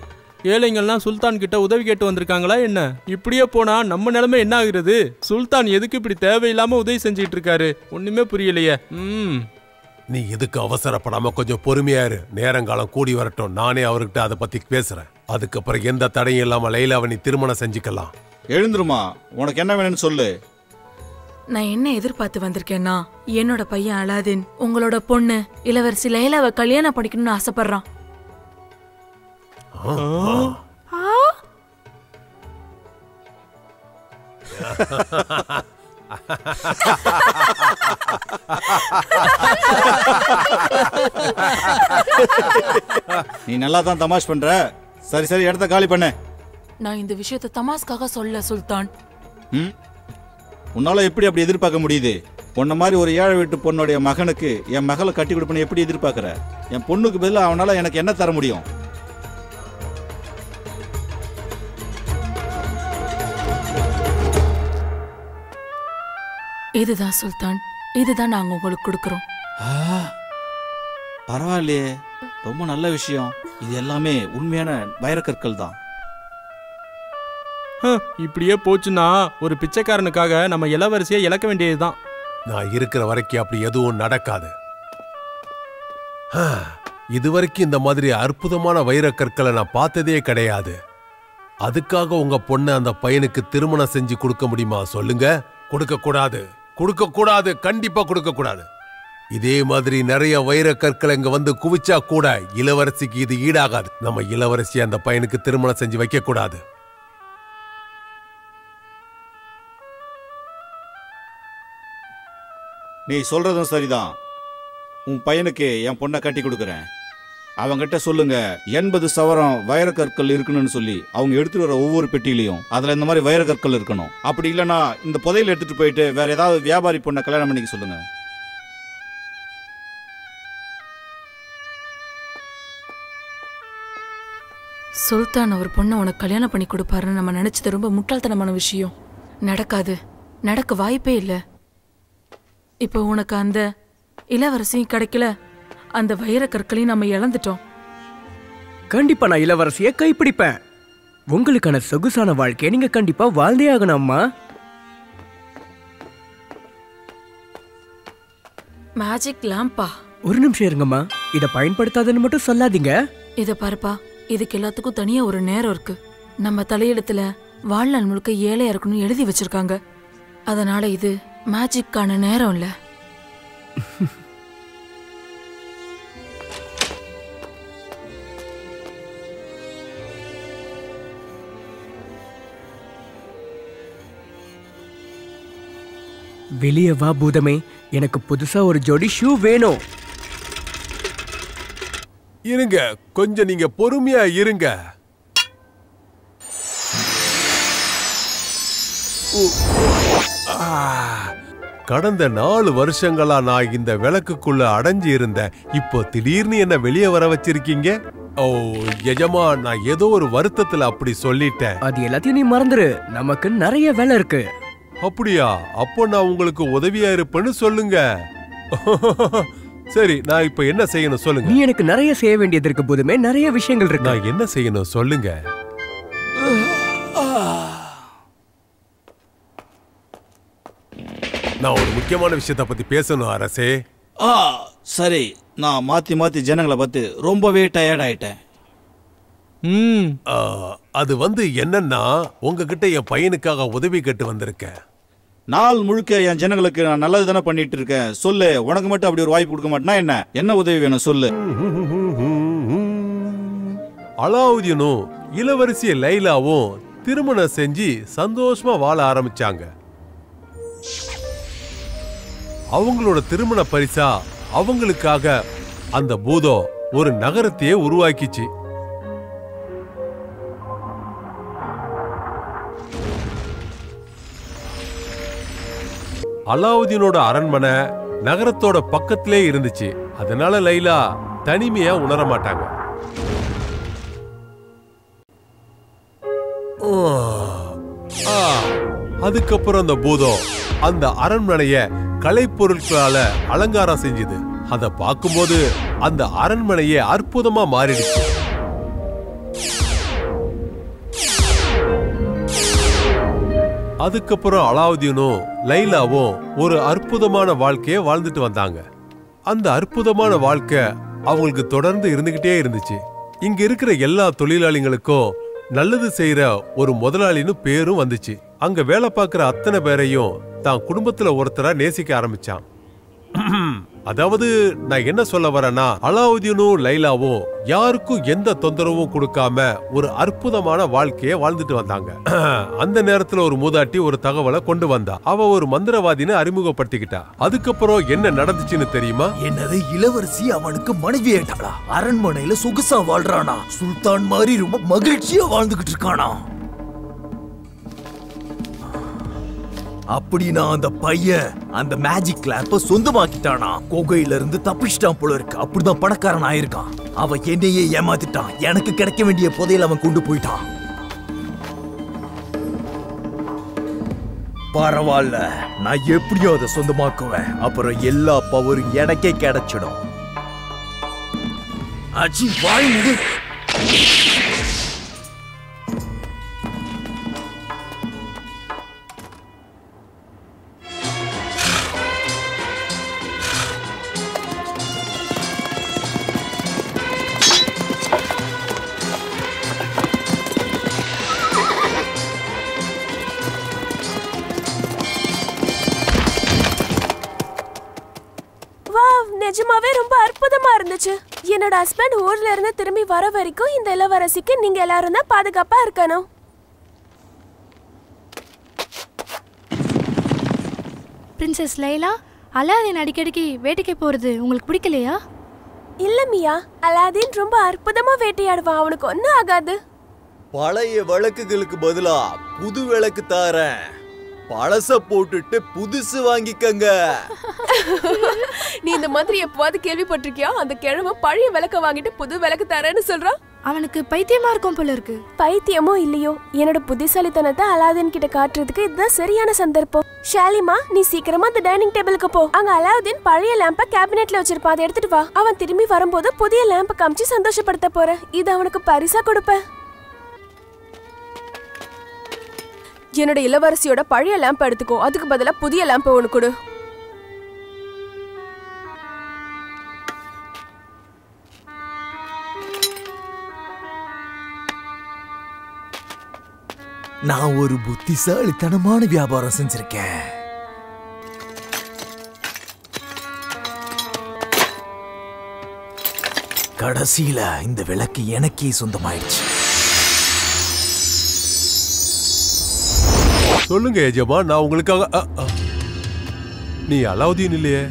ஏழைங்கள்லாம் சுல்தான் கிட்ட உதவி கேட்டு வந்திருக்காங்களா என்ன? இப்படியே போனா நம்ம நிலைமை என்ன ஆகுறது? சுல்தான் எதுக்கு இப்படி தேவையில்லாம உதவி செஞ்சுட்டு இருக்காரு? ஒண்ணுமே புரியலையே. நீ எதுக்கு அவசரப்படாம கொஞ்சம் பொறுமையா இரு. நேரங்காலம் கூடி வரட்டும். நானே அவர்கிட்ட அதை பத்தி பேசுறேன். அதுக்கப்புறம் எந்த தடையும் இல்லாம லைலாவை நீ திருமணம் செஞ்சுக்கலாம். எழுந்துருமா, உனக்கு என்ன வேணும்னு சொல்லு. நான் என்ன எதிர்பார்த்து வந்திருக்கேன்னா, என்னோட பையன் அலாதீன் உங்களோட பொண்ணு இளவரசி லைலாவை கல்யாணம் பண்ணிக்கணும்னு ஆசைப்படுறான். நீ நல்லா தான் தமாஷ் பண்ற. சரி சரி, இடத்த காலி பண்ணு. நான் இந்த விஷயத்தை தமாஸ்காக சொல்ல சுல்தான். உன்னால எப்படி அப்படி எதிர்பார்க்க முடியுது? பொண்ண மாதிரி ஒரு ஏழை வீட்டு பொண்ணுடைய மகனுக்கு என் மகளை கட்டி கொடுப்பேன்னு எப்படி எதிர்பார்க்கற? என் பொண்ணுக்கு பதிலாக அவனால எனக்கு என்ன தர முடியும்? இதுதான் சுல்தான், இதுதான் நாங்க உங்களுக்கு கொடுக்கிறோம். பரவாயில்லையே, ரொம்ப நல்ல விஷயம். இது எல்லாமே உண்மையான வைரக்கற்கள் தான். இப்படியே போச்சுன்னா ஒரு பிச்சைக்காரனுக்காக நம்ம இளவரசியை இழக்க வேண்டியதுதான். நான் இருக்கிற வரைக்கும் அப்படி எதுவும் நடக்காது. இதுவரைக்கும் இந்த மாதிரி அற்புதமான வைரக்கற்களை நான் பார்த்ததே கிடையாது. அதுக்காக உங்க பொண்ணை அந்த பையனுக்கு திருமணம் செஞ்சு கொடுக்க முடியுமா சொல்லுங்க? கொடுக்க கூடாது, கொடுக்க கூடாது, கண்டிப்பா கொடுக்க கூடாது. இதே மாதிரி நிறைய வைரக்கற்களை இங்க வந்து குவிச்சா கூட இளவரசிக்கு இது ஈடாகாது. நம்ம இளவரசி அந்த பையனுக்கு திருமணம் செஞ்சு வைக்க கூடாது. நீ சொல்றதும் சரிதான். உன் பையனுக்கு என் பொண்ணை கட்டி கொடுக்குறேன். அவங்கிட்ட சொல்லுங்க 80 சவரம் வைரக்கற்கள் இருக்கணும்னு சொல்லி அவங்க எடுத்துட்டு வர ஒவ்வொரு பெட்டியிலையும் அதுல இந்த மாதிரி வைரக்கற்கள் இருக்கணும். அப்படி இல்லைன்னா இந்த புதையில எடுத்துட்டு போயிட்டு வேற ஏதாவது வியாபாரி பொண்ணை கல்யாணம் பண்ணிக்க சொல்லுங்க. சுல்தான் அவர் பொண்ணை உனக்கு கல்யாணம் பண்ணி கொடுப்பாருன்னு நம்ம நினைச்சது ரொம்ப முட்டாள்தனமான விஷயம். நடக்காது, நடக்க வாய்ப்பே இல்லை. இப்போ உனக்கு அந்த இளவரசியும் கிடைக்கல, அந்த வைரக்கற்களையும் நம்ம இழந்துட்டோம். கண்டிப்பா நான் இளவரசியை கைப்பிடிப்பேன். உங்களுக்கான சொகுசான வாழ்க்கையை நீங்க கண்டிப்பா வாழ்ந்தே ஆகணும் அம்மா. மேஜிக் லாம்பா? ஒரு நிமிஷம் இருங்கம்மா, இதை பயன்படுத்தாதுன்னு மட்டும் சொல்லாதீங்க. இத பாருப்பா, இதுக்கு எல்லாத்துக்கும் தனியா ஒரு நேரம் இருக்கு. நம்ம தலையெழுத்துல வாழ்நாள் முழுக்க ஏழையா இருக்கணும்னு எழுதி வச்சிருக்காங்க. அதனால இது மேஜிக்கான நேரம் இல்ல. வெளியே வா பூதமே, எனக்கு புதுசா ஒரு ஜோடி ஷூ வேணும். இருங்க, கொஞ்சம் நீங்க பொறுமையா இருங்க. கடந்த 4 வருஷங்களா நான் இந்த விளக்குக்குள்ள அடைஞ்சு இருந்தேன். இப்போ திடீர்னு என்ன வெளியே வர வச்சிருக்கீங்க? ஓ எஜமா, நான் ஏதோ ஒரு வருத்தத்துல அப்படி சொல்லிட்டேன். அது எல்லாத்தையும் நீ மறந்துரு, நமக்கு நிறைய வேலை இருக்கு. அப்படியா? அப்போ நான் உங்களுக்கு உதவியா இருப்பேன்னு சொல்லுங்க. சரி, நான் இப்ப என்ன செய்யணும் சொல்லுங்க. நீ எனக்கு நிறைய செய்ய வேண்டியது இருக்கு பூதமே, நிறைய விஷயங்கள் இருக்கு. நான் என்ன செய்யணும் சொல்லுங்க. நான் ஒரு முக்கியமான விஷயத்தை பத்தி பேசணும் அரசே. சரி, நான் மாத்தி மாத்தி ஜனங்களை பார்த்து ரொம்பவே டயர்ட் ஆயிட்டேன். அது என்னன்னா, உங்ககிட்ட என் பையனுக்காக உதவி கேட்டு வந்திருக்கேன். நாள் முழுக்க என் ஜனங்களுக்கு நான் நல்லது தானே பண்ணிட்டு இருக்கேன். சொல்லு, உனக்கு மட்டும் அப்படி ஒரு வாய்ப்பு கொடுக்க மாட்டேனா என்ன? என்ன உதவி வேணும் சொல்லு. அலாவுதீனும் இளவரசி லைலாவும் திருமணம் செஞ்சு சந்தோஷமா வாழ ஆரம்பிச்சாங்க. அவங்களோட திருமண பரிசா அவங்களுக்காக அந்த பூதம் ஒரு நகரத்தையே உருவாக்கிச்சு. அலாவுதீனோட அரண்மனை நகரத்தோட பக்கத்திலே இருந்துச்சு. அதனால லைலா தனிமையா உணர மாட்டாங்க. அதுக்கப்புறம் அந்த பூதம் அந்த அரண்மனைய கலைப்பொருட்களால அலங்காரம் செஞ்சது. அத பார்க்கும்போது அந்த அரண்மனையே அற்புதமா மாறிடுச்சு. அதுக்கப்புறம் அலாவுதீனும் லைலாவும் ஒரு அற்புதமான வாழ்க்கைய வாழ்ந்துட்டு வந்தாங்க. அந்த அற்புதமான வாழ்க்கை அவங்களுக்கு தொடர்ந்து இருந்துகிட்டே இருந்துச்சு. இங்க இருக்கிற எல்லா தொழிலாளிகளுக்கும் நல்லது செய்யற ஒரு முதலாளின்னு பேரும் வந்துச்சு. அங்க வேலை பார்க்கிற அத்தனை பேரையும் தான் குடும்பத்துல ஒருத்தரா நேசிக்க ஆரம்பிச்சான். அதாவது நான் என்ன சொல்ல வரேன்னா, அலாவுதீனும் லைலாவும் யாருக்கும் எந்த தொந்தரவும் கொடுக்காம ஒரு அற்புதமான வாழ்க்கைய வாழ்ந்துட்டு வந்தாங்க. அந்த நேரத்துல ஒரு மூதாட்டி ஒரு தகவலை கொண்டு வந்தா. அவ ஒரு மந்திரவாதின்னு அறிமுகப்படுத்திக்கிட்டா. அதுக்கப்புறம் என்ன நடந்துச்சுன்னு தெரியுமா? என்னது, இளவரசி அவனுக்கு மனைவி ஆயிட்டாளா? அரண்மனையில சொகுசா வாழ்றானா? சுல்தான் மாதிரி ரொம்ப மகிழ்ச்சியா வாழ்ந்துகிட்டு இருக்கானா? அப்படின்னா அந்த பையன் அந்த மேஜிக் லேம்ப சொந்தமாக்கிட்டானா? கொகையில இருந்து தப்பிச்சிட்டான் போல இருக்கு. அப்படிதான் பணக்காரன் ஆயிருக்கான். அவன் என்னையே ஏமாத்திட்டான். எனக்கு கிடைக்க வேண்டிய புதையல அவன் கொண்டு போயிட்டான். பரவாயில்ல, நான் எப்படியோ அதை சொந்தமாக்குவேன். அப்புறம் எல்லா பவரும் எனக்கே கிடைச்சிடும். அச்சி, வாய் முடி. நிஜமாவே ரொம்ப அற்புதமா இருந்துச்சு. என்னோட ஹஸ்பண்ட் ஊர்ல இருந்து திரும்பி வர வரைக்கும் இந்த இளவரசிக்கு நீங்க எல்லாரும் தான் பாதுகாப்பா இருக்கணும். பிரின்சஸ் லைலா, அலாதீன் அடிக்கடிக்கு வேட்டைக்கு போறது உங்களுக்கு பிடிக்கலையா? இல்ல மியா, அலாதீன் ரொம்ப அற்புதமா வேட்டையாடுவான். அவனுக்கு ஒன்னும் ஆகாது. பழைய விளக்குகளுக்கு பதிலா புது விளக்கு தாரேன். பழச போட்டுட்டு புதுசு வாங்கிக்கங்க. நீ இந்த மாதிரி எப்பவாவது கேள்விப்பட்டிருக்கியா? அந்த கிழமை பழைய விளக்க வாங்கிட்டு புது விளக்கு தரேன்னு சொல்றான். அவனுக்கு பைத்தியமா இருக்கும் போல இருக்கு. பைத்தியமோ இல்லையோ, என்னோட புத்திசாலித்தனத்தை அலாதீன் கிட்ட காட்டுறதுக்கு இதுதான் சரியான சந்தர்ப்பம். ஷாலிமா, நீ சீக்கிரமா அந்த டைனிங் டேபிளுக்கு போ. அங்க அலாவுதீன் பழைய லேம்ப கேபினெட்ல வச்சிருப்பான், அதை எடுத்துட்டு வா. அவன் திரும்பி வரும்போது புதிய லேம்ப காமிச்சு சந்தோஷப்படுத்த போறேன். இது அவனுக்கு பரிசா கொடுப்பேன். என்னோட இளவரசியோட பழைய லேம்ப் எடுத்துக்கோ, அதுக்கு பதிலா புதிய லேம்ப் ஒன்று கொடு. நான் ஒரு புத்திசாலித்தனமான வியாபாரம் செஞ்சிருக்கேன். கடைசியில இந்த விளக்கு எனக்கே சொந்தமாயிடுச்சு. சொல்லுங்க எஜமா, நான் உங்களுக்காக. நீ அலாவுதீன் இல்லையே?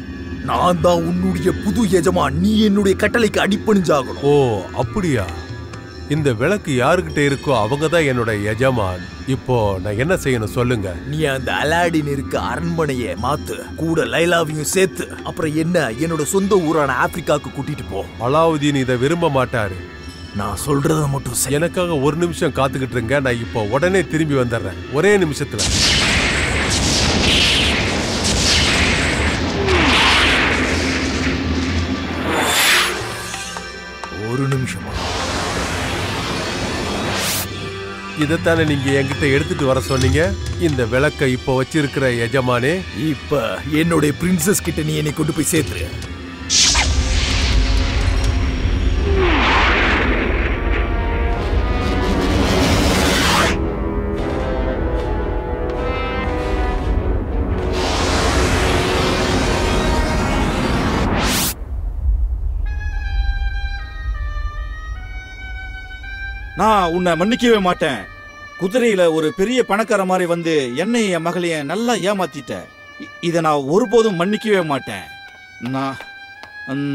நான் தான் உன்னுடைய புது எஜமான். நீ என்னுடைய கட்டளைக்கு அடிபணிஞ்சாகணும். ஓ அப்படியா? இந்த விளக்கு யாருக்கிட்ட இருக்கோ அவங்க தான் என்னோட எஜமான். இப்போ நான் என்ன செய்யணும் சொல்லுங்க. நீ அந்த அலாடின் இருக்க அரண்மனையை மாத்து, கூட லைலாவையும் சேர்த்து. அப்புறம் என்ன, என்னோட சொந்த ஊரான ஆப்பிரிக்காவுக்கு கூட்டிட்டு போ. அலாவுதீன் இதை விரும்ப மாட்டாரு. நான் சொல்றத மட்டும் செய். எனக்காக ஒரு நிமிஷம் காத்துக்கிட்டு இருங்க. நான் இப்போ உடனே திரும்பி வந்துடுறேன், ஒரே நிமிஷத்துல. ஒரு நிமிஷமா? இதைத்தானே நீங்க என்கிட்ட எடுத்துட்டு வர சொன்னீங்க. இந்த விளக்கை இப்போ வச்சிருக்கிற எஜமானே, இப்ப என்னுடைய பிரின்சஸ் கிட்ட நீ என்னை கொண்டு போய் சேர்த்துரு. நான் உன்னை மன்னிக்கவே மாட்டேன். குதிரையில ஒரு பெரிய பணக்கார மாதிரி வந்து என்னையும் என் மகளையும் நல்லா ஏமாத்திட்ட. இதை நான் ஒருபோதும் மன்னிக்கவே மாட்டேன்.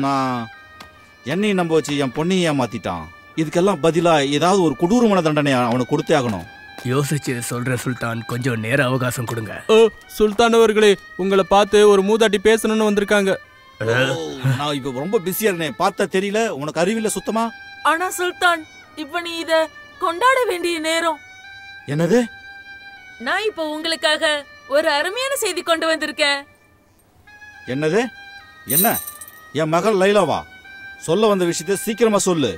நான் என்னையும் நம்ப வச்சு என் பொண்ணையும் ஏமாத்திட்டான். இதுக்கெல்லாம் பதிலா ஏதாவது ஒரு கொடூரமான தண்டனை அவனுக்கு கொடுத்தே ஆகணும். யோசிச்சு சொல்ற சுல்தான், கொஞ்சம் நேர அவகாசம் கொடுங்க. சுல்தான் அவர்களே, உங்களை பார்த்து ஒரு மூதாட்டி பேசணும்னு வந்திருக்காங்க. நான் இப்ப ரொம்ப பிஸியா இருந்தேன், பார்த்தா தெரியல. உனக்கு அறிவில்ல சுத்தமா? ஆனா சுல்தான், இப்ப நீ இத கொண்டாட வேண்டிய நேரம். என்னது? நான் இப்ப உங்களுக்காக ஒரு அருமையான செய்தி கொண்டு வந்திருக்கேன். என்னது? என்ன? என் மகள் லைலாவா? சொல்ல வந்த விஷயத்தை சீக்கிரமா சொல்லு.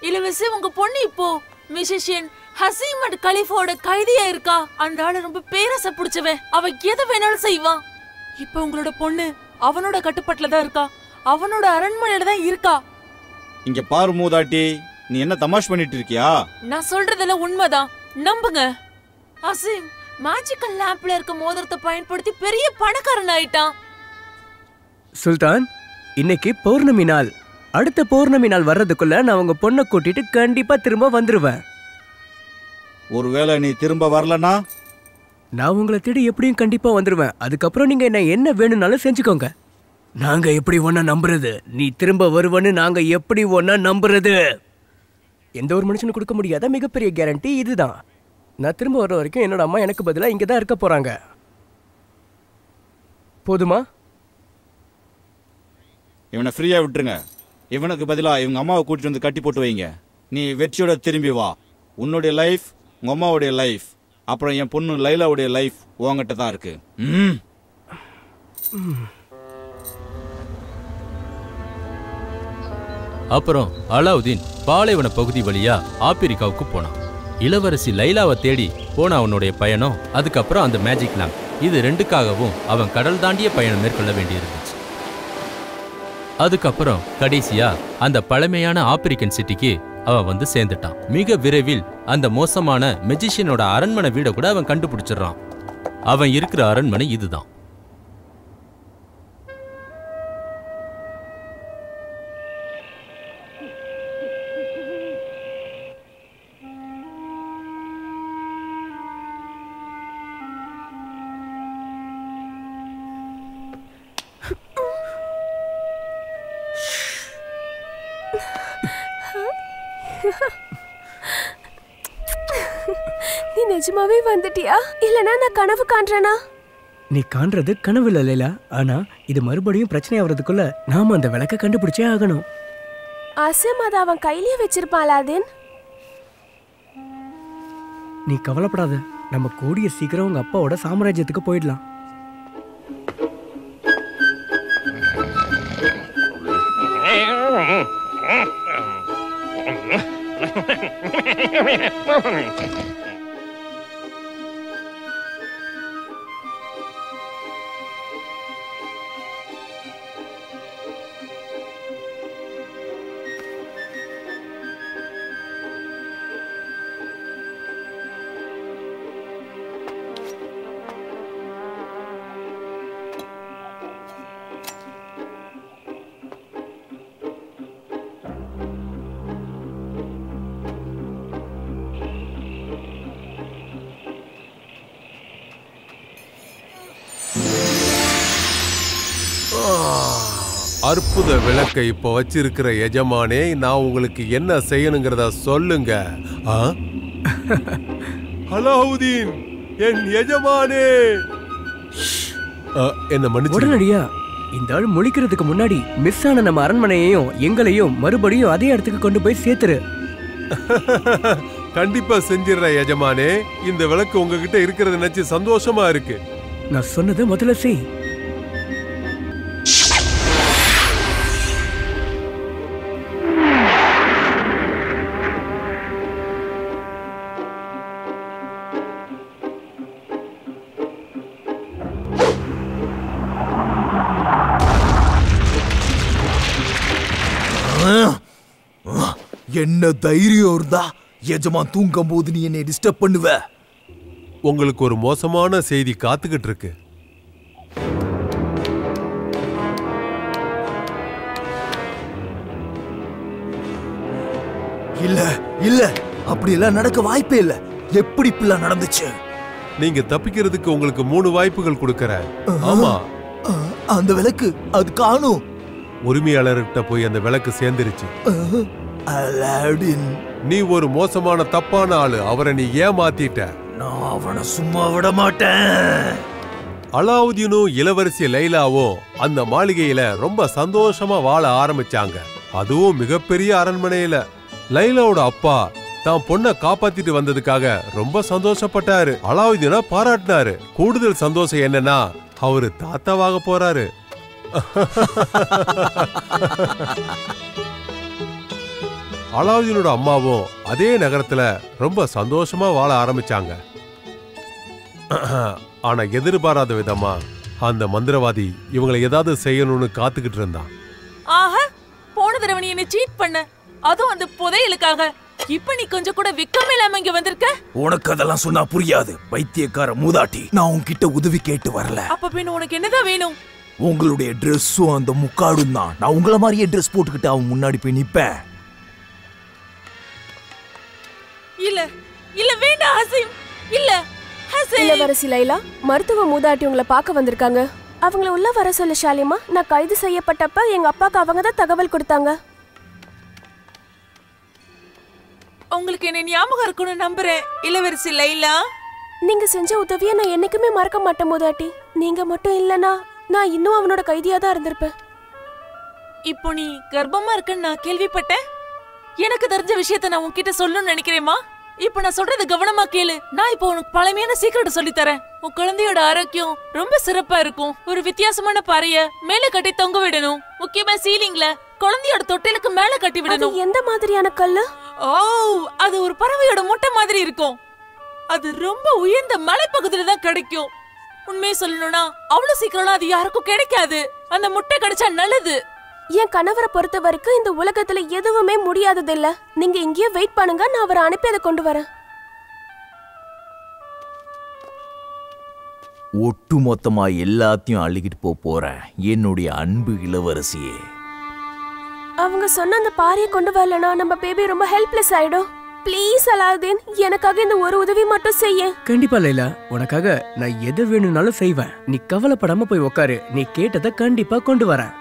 இளவரசி, உங்க பொண்ணு இப்போ மிஷிஷியன் ஹசீம் அண்ட் கலீஃபோட கைதியா இருக்கா. அந்த ஆளு ரொம்ப பேரச பிடிச்சவன். அவ எதை வேணாலும் செய்வான். இப்ப உங்களோட பொண்ணு அவனோட கட்டுப்பாட்டுல தான் இருக்கா. அவனோட அரண்மனையில தான் இருக்கா. இங்க பாரு மூதாட்டி, நீ என்ன தமாஷ் பண்ணிட்டு இருக்கியா? நான் சொல்றதெல்லாம் உண்மைதான், நம்புங்க. ஹசீம் மேஜிக்கல் லேம்ப்ல இருக்க மோதிரத்தை பயன்படுத்தி பெரிய பணக்காரன் ஆயிட்டான். சுல்தான், இன்னைக்கு பௌர்ணமி நாள். அடுத்த பௌர்ணமி நாள் வர்றதுக்குள்ள நான் உங்க பொண்ணை கூட்டிட்டு கண்டிப்பா திரும்ப வந்துருவேன். ஒருவேளை நீ திரும்ப வரலனா நான் உங்களை தேடி எப்படியும் கண்டிப்பா வந்துருவேன். அதுக்கப்புறம் நீங்க என்ன வேணும்னாலும் செஞ்சுக்கோங்க. நாங்க எப்படி ஒன்னா நம்புறது? நீ திரும்ப வருவன்னு நாங்க எப்படி ஒன்னா நம்புறது? எந்த ஒரு மனுஷனும் கொடுக்க முடியாத மிகப்பெரிய கேரண்டி இதுதான். நான் திரும்ப வர்ற வரைக்கும் என்னோட அம்மா எனக்கு பதிலா இங்க தான் இருக்க போறாங்க. போதுமா? இவனை ஃப்ரீயா விட்டுருங்க. இவனுக்கு பதிலா இவங்க அம்மாவை கூட்டிட்டு வந்து கட்டி போட்டு வைங்க. நீ வெற்றியோட திரும்பி வா. உன்னுடைய லைஃப், உங்க அம்மாவுடைய லைஃப், அப்புறம் என் பொண்ணு லைலாவுடைய லைஃப் உங்ககிட்ட தான் இருக்கு. அப்புறம் அலாவுதீன் பாலைவன பகுதி வழியா ஆப்பிரிக்காவுக்கு போனான். இளவரசி லைலாவை தேடி போன அவனுடைய பயணம், அதுக்கப்புறம் அந்த மேஜிக் லேம்ப், இது ரெண்டுக்காகவும் அவன் கடல் தாண்டிய பயணம் மேற்கொள்ள வேண்டியிருந்துச்சு. அதுக்கப்புறம் கடைசியா அந்த பழமையான ஆப்பிரிக்கன் சிட்டிக்கு அவன் வந்து சேர்ந்துட்டான். மிக விரைவில் அந்த மோசமான மெஜிஷியனோட அரண்மனை வீட கூட அவன் கண்டுபிடிச்சிடறான். அவன் இருக்கிற அரண்மனை இதுதான். நீ நிஜமாவே வந்துட்டியா இல்லனா நான் கனவு காண்றேனா? நீ காண்றது கனவு இல்ல லைலா. ஆனா இது மறுபடியும் பிரச்சனை ஆவறதுக்குள்ள நாம அந்த விளக்க கண்டுபிடிச்சே ஆகணும். அசீம் அத அவன் கையிலேயே வச்சிருப்பான் அலாதீன். நீ கவலைப்படாத, நம்ம கூடிய சீக்கிரம் உங்க அப்பாவோட சாம்ராஜ்யத்துக்கு போயிடலாம். அற்புத விளக்கை இப்ப வச்சிருக்கிற எஜமானே, நான் உங்களுக்கு என்ன செய்யணுங்கிறத சொல்லுங்க. அலாவுதீன், என் எஜமானே. என்ன மன்னிச்சு. உடனடியா இந்த ஆள் முழிக்கிறதுக்கு முன்னாடி மிஸ் ஆன நம்ம அரண்மனையையும் எங்களையும் மறுபடியும் அதே இடத்துக்கு கொண்டு போய் சேர்த்துரு. கண்டிப்பா செஞ்சிடற எஜமானே. இந்த விளக்கு உங்ககிட்ட இருக்கிறது நினைச்சு சந்தோஷமா இருக்கு. நான் சொன்னதை முதல்ல செய். என்ன தைரியம் இருந்தா எஜமான் தூங்கும் போது நீ என்னை டிஸ்டர்ப் பண்ணுவ? உங்களுக்கு ஒரு மோசமான செய்தி காத்துக்கிட்டு இருக்கு. இல்ல இல்ல, அப்படி எல்லாம் நடக்க வாய்ப்பே இல்ல. எப்படி இப்படிலாம் நடந்துச்சு? நீங்க தப்பிக்கிறதுக்கு உங்களுக்கு 3 வாய்ப்புகள் கொடுக்கறேன். ஆமா, அந்த விளக்கு அது காணும். உரிமையாளர்கிட்ட போய் அந்த விளக்கு சேர்ந்துருச்சு. அலாவுதீன், நீ ஒரு மோசமான தப்பான ஆளு. அவரை நீ ஏமாத்திட்ட. நான் அவனை சும்மா விட மாட்டேன். அலாவுதீனும் இளவரசி லைலாவும் அந்த மாளிகையில ரொம்ப சந்தோஷமா வாழ ஆரம்பிச்சாங்க. அதுவும் மிகப்பெரிய அரண்மனையில. லைலாவோட அப்பா தான் பொண்ணை காப்பாத்திட்டு வந்ததுக்காக ரொம்ப சந்தோஷப்பட்டாரு. அலாவுதீனை பாராட்டினாரு. கூடுதல் சந்தோஷம் என்னன்னா, அவரு தாத்தாவாக போறாரு. அலாவுதீனோட அம்மாவும் அதே நகரத்துல ரொம்ப சந்தோஷமா வாழ ஆரம்பிச்சாங்க. ஆனா எதிர்பாராத விதமா அந்த மந்திரவாதி இவங்களை ஏதாவது செய்யணும்னு காத்துக்கிட்டு இருந்தான். ஆஹா, போன தடவை நீ என்ன சீட் பண்ண, அதுவும் அந்த புதையலுக்காக. இப்ப நீ கொஞ்சம் கூட வெக்கமே இல்லாம இங்க வந்திருக்க. உனக்கு அதெல்லாம் சொன்னா புரியாது, பைத்தியக்கார மூதாட்டி. நான் உன்கிட்ட உதவி கேட்டு வரல. அப்ப பின்ன உனக்கு என்னதான் வேணும்? உங்களுடைய ட்ரெஸ்ஸும் அந்த முக்காடும் தான். நான் உங்கள மாதிரியே ட்ரெஸ் போட்டுக்கிட்டு அவன் முன்னாடி போய் நிப்பேன். இல்ல இல்ல, வேண்டாம் அசீம். இல்ல அசீம். இளவரசி லைலா, மருத்துவ மூதாட்டி உங்களை பார்க்க வந்திருக்காங்க. அவங்கள உள்ள வர சொல்ல ஷாலிமா. நான் கைது செய்யப்பட்டப்ப எங்க அப்பாக்கு அவங்க தான் தகவல் கொடுத்தாங்க. உங்களுக்கு என்ன ஞாபகம் இருக்கும்னு நம்புறேன் இளவரசி லைலா. நீங்க செஞ்ச உதவியை நான் என்னைக்குமே மறக்க மாட்டேன் மூதாட்டி. நீங்க மட்டும் இல்லனா நான் இன்னும் அவனோட கைதியா தான் இருந்திருப்பேன். இப்போ நீ கர்ப்பமா இருக்குன்னு நான் கேள்விப்பட்டேன். எனக்கு தெரிஞ்ச விஷயத்த நான் உன்கிட்ட சொல்லணும்னு நினைக்கிறேமா. இப்ப நான் சொல்றது கவனமா கேளு. நான் இப்போ உனக்கு பழமையான சீக்கிரட் சொல்லி தரேன். உன் குழந்தையோட ஆரோக்கியம் ரொம்ப சிறப்பா இருக்கும். ஒரு வித்தியாசமான பாறைய மேல கட்டி தொங்க விடணும். முக்கியமா சீலிங்ல குழந்தையோட தொட்டிலுக்கு மேல கட்டி விடணும். எந்த மாதிரியான கல்லு? ஓ, அது ஒரு பறவையோட முட்டை மாதிரி இருக்கும். அது ரொம்ப உயர்ந்த மலைப்பகுதியில தான் கிடைக்கும். உண்மையை சொல்லணும்னா அவ்வளவு சீக்கிரம் அது யாருக்கும் கிடைக்காது. அந்த முட்டை கிடைச்சா நல்லது. என் கணவரை பொறுத்த வரைக்கும் இந்த உலகத்துல எதுவுமே முடியாதது இல்ல. நீங்க இங்கேயே வெயிட் பண்ணுங்க, நான் அவரை அனுப்பி அதை கொண்டு வரேன். ஒட்டு மொத்தமா எல்லாத்தையும் அள்ளிக்கிட்டு போறேன் என்னுடைய அன்பு இளவரசியே. அவங்க சொன்ன அந்த பாறையை கொண்டு வரலனா நம்ம பேபி ரொம்ப ஹெல்ப்லெஸ் ஆயிடும். ப்ளீஸ் அலாவுதீன், எனக்காக இந்த ஒரு உதவி மட்டும் செய்ய. கண்டிப்பா லைலா, உனக்காக நான் எது வேணும்னாலும் செய்வேன். நீ கவலைப்படாம போய் உட்காரு. நீ கேட்டதை கண்டிப்பா கொண்டு வரேன்.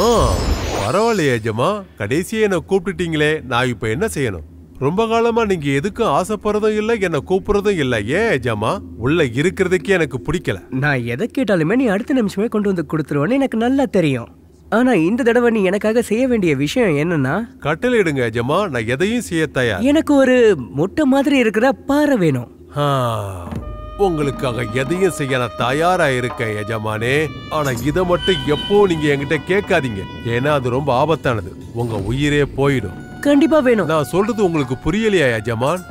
பரவாயில்லையே எஜமா, கடைசியா என்ன கூப்பிட்டுட்டீங்களே, நான் இப்ப என்ன செய்யணும்? ரொம்ப காலமா நீங்க எதுக்கும் ஆசைப்படுறதும் இல்ல, என்ன கூப்பிடுறதும் இல்ல. ஏன் எஜமா? உள்ள இருக்கிறதுக்கே எனக்கு பிடிக்கல. நான் எதை கேட்டாலுமே நீ அடுத்த நிமிஷமே கொண்டு வந்து கொடுத்துருவேன்னு எனக்கு நல்லா தெரியும். ஆனா இந்த தடவை நீ எனக்காக செய்ய வேண்டிய விஷயம் என்னன்னா, கட்டளையிடுங்க எஜமா, நான் எதையும் செய்ய தயார். எனக்கு ஒரு முட்டை மாதிரி இருக்கிற பாறை வேணும். உங்களுக்காக எதையும் செய்ய நான் தயாரா இருக்கேன் எஜமானே. ஆனா இதை மட்டும் எப்போ நீங்க என்கிட்ட கேட்காதீங்க, ஏன்னா அது ரொம்ப ஆபத்தானது. உங்க உயிரே போயிடும். கண்டிப்பா வேணும். நான் சொல்றது உங்களுக்கு புரியலையா எஜமான்?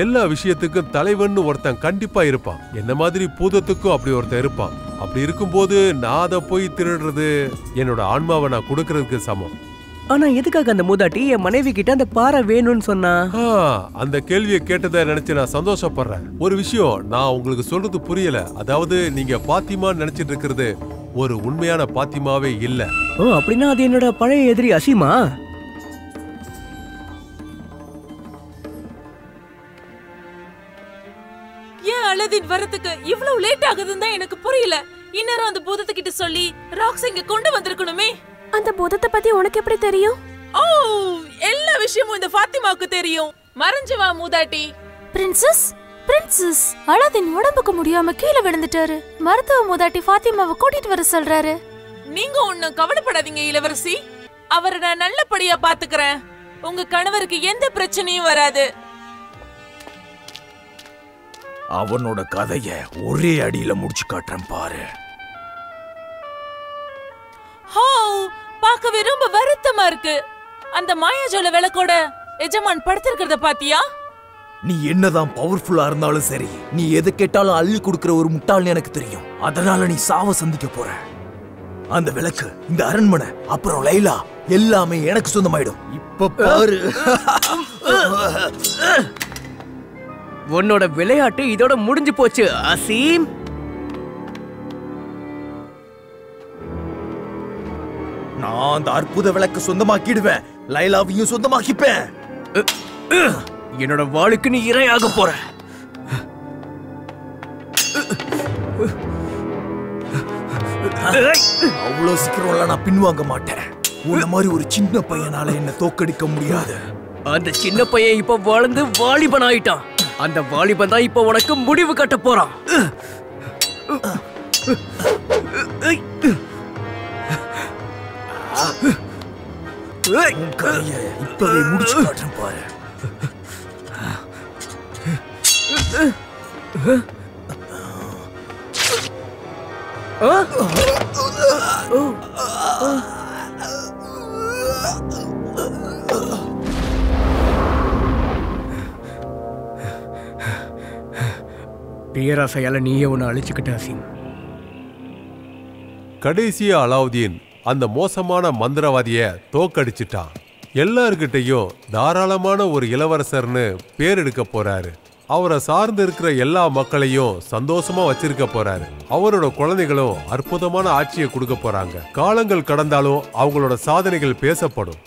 எல்லா விஷயத்துக்கும் தலைவன் ஒருத்தன் கண்டிப்பா இருப்பான். என்ன மாதிரி பூதத்துக்கும் அப்படி ஒருத்தன் இருப்பான். அப்படி இருக்கும்போது நான் அதை போய் திருடுறது என்னோட ஆன்மாவை நான் கொடுக்கறதுக்கு சமம். ஆனா எதுக்காக அந்த மூதாட்டி என் மனைவி கிட்ட அந்த பாறை வேணும்னு சொன்னா? அந்த கேள்வியை கேட்டதை நினைச்சு நான் சந்தோஷப்படுறேன். ஒரு விஷயம் நான் உங்களுக்கு சொல்றது புரியல. அதாவது நீங்க பாத்திமான்னு நினைச்சிட்டு இருக்கிறது ஒரு உண்மையான பாத்திமாவே இல்ல. அப்படின்னா அது என்னோட பழைய எதிரி அசீமா? ஏன் அலாதீன் வரதுக்கு இவ்வளவு லேட் ஆகுதுன்னு தான் எனக்கு புரியல. இன்னும் அந்த பூதத்துக்கிட்ட சொல்லி ராக்ஸ் இங்க கொண்டு வந்திருக்கணுமே. அந்த பூதத்தை பத்தி உனக்கு எப்படி தெரியும்? எல்லா விஷயமும் இந்த ஃபாத்திமாவுக்கு தெரியும். மறைஞ்சு வா மூதாட்டி. பிரின்சஸ் அலாதீன் உடம்புக்கு முடியாம கீழே விழுந்துட்டாரு. மருத்துவ மூதாட்டி ஃபாத்திமாவை கூட்டிட்டு வர சொல்றாரு. நீங்க ஒண்ணும் கவலைப்படாதீங்க இளவரசி, அவரை நான் நல்லபடியா பாத்துக்கிறேன். உங்க கணவருக்கு எந்த பிரச்சனையும் வராது. அவனோட கதைய ஒரே அடியில முடிச்சு காட்டுறேன் பாரு. பார்க்கவே ரொம்ப வருத்தமா இருக்கு. அந்த மாயாஜோல விளக்கோட எஜமான் படுத்திருக்கிறத பாத்தியா? நீ என்னதான் பவர்ஃபுல்லா இருந்தாலும் சரி, நீ எதை கேட்டாலும் அள்ளி கொடுக்கிற ஒரு முட்டாள்னு எனக்கு தெரியும். அதனால நீ சாவ சந்திக்க போற. அந்த விளக்கு, இந்த அரண்மனை, அப்புறம் லைலா எல்லாமே எனக்கு சொந்தமாயிடும். இப்ப பாரு. உன்னோட விளையாட்டு இதோட முடிஞ்சு போச்சு அசீம். நான் அந்த அற்புத விளக்கு சொந்தமாக்கிடுவேன், லைலாவையும் சொந்தமாக்கிப்பேன். என்னோட வாளுக்கு நீ இரையாக போற. அவ்வளவு சீக்கிரம் நான் பின்வாங்க மாட்டேன். உன்ன மாதிரி ஒரு சின்ன பையனால என்ன தோக்கடிக்க முடியாது. அந்த சின்ன பையன் இப்ப வளர்ந்து வாலிபன் ஆயிட்டான். அந்த வாலிபன் தான் இப்ப உனக்கு முடிவு கட்ட போறான். இப்பவே முடிச்சு காட்டுறேன் பாரு. பேராசையால நீயே உன்னை அழிச்சுக்கிட்ட அசீம். கடைசியா அலாவுதீன் அந்த மோசமான மந்திரவாதிய தோக்கடிச்சிட்டான். எல்லார்கிட்டையும் தாராளமான ஒரு இளவரசர்னு பேர் எடுக்க போறாரு. அவரை சார்ந்து இருக்கிற எல்லா மக்களையும் சந்தோஷமா வச்சிருக்க போறாரு. அவரோட குழந்தைகளும் அற்புதமான ஆட்சியை கொடுக்க போறாங்க. காலங்கள் கடந்தாலும் அவங்களோட சாதனைகள் பேசப்படும்.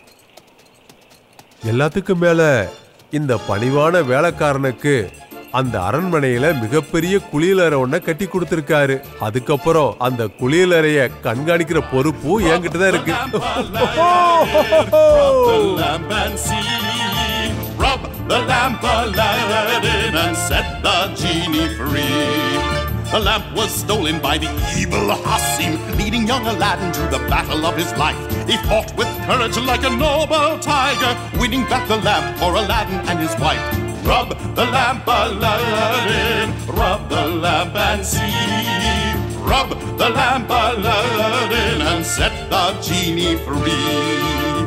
எல்லாத்துக்கும் மேல இந்த பணிவான வேலைக்காரனுக்கு அந்த அரண்மனையில மிகப்பெரிய குளியலறை ஒன்ன கட்டி கொடுத்திருக்காரு. அதுக்கப்புறம் அந்த குளியலறைய கண்காணிக்கிற பொறுப்பு என்கிட்ட தான் இருக்கு. Rub the lamp, Aladdin, and set the genie free. The lamp was stolen by the evil Hassim, leading young Aladdin to the battle of his life. He fought with courage like a noble tiger, winning back the lamp for Aladdin and his wife. Rub the lamp, Aladdin, rub the lamp and see. Rub the lamp, Aladdin, and set the genie free.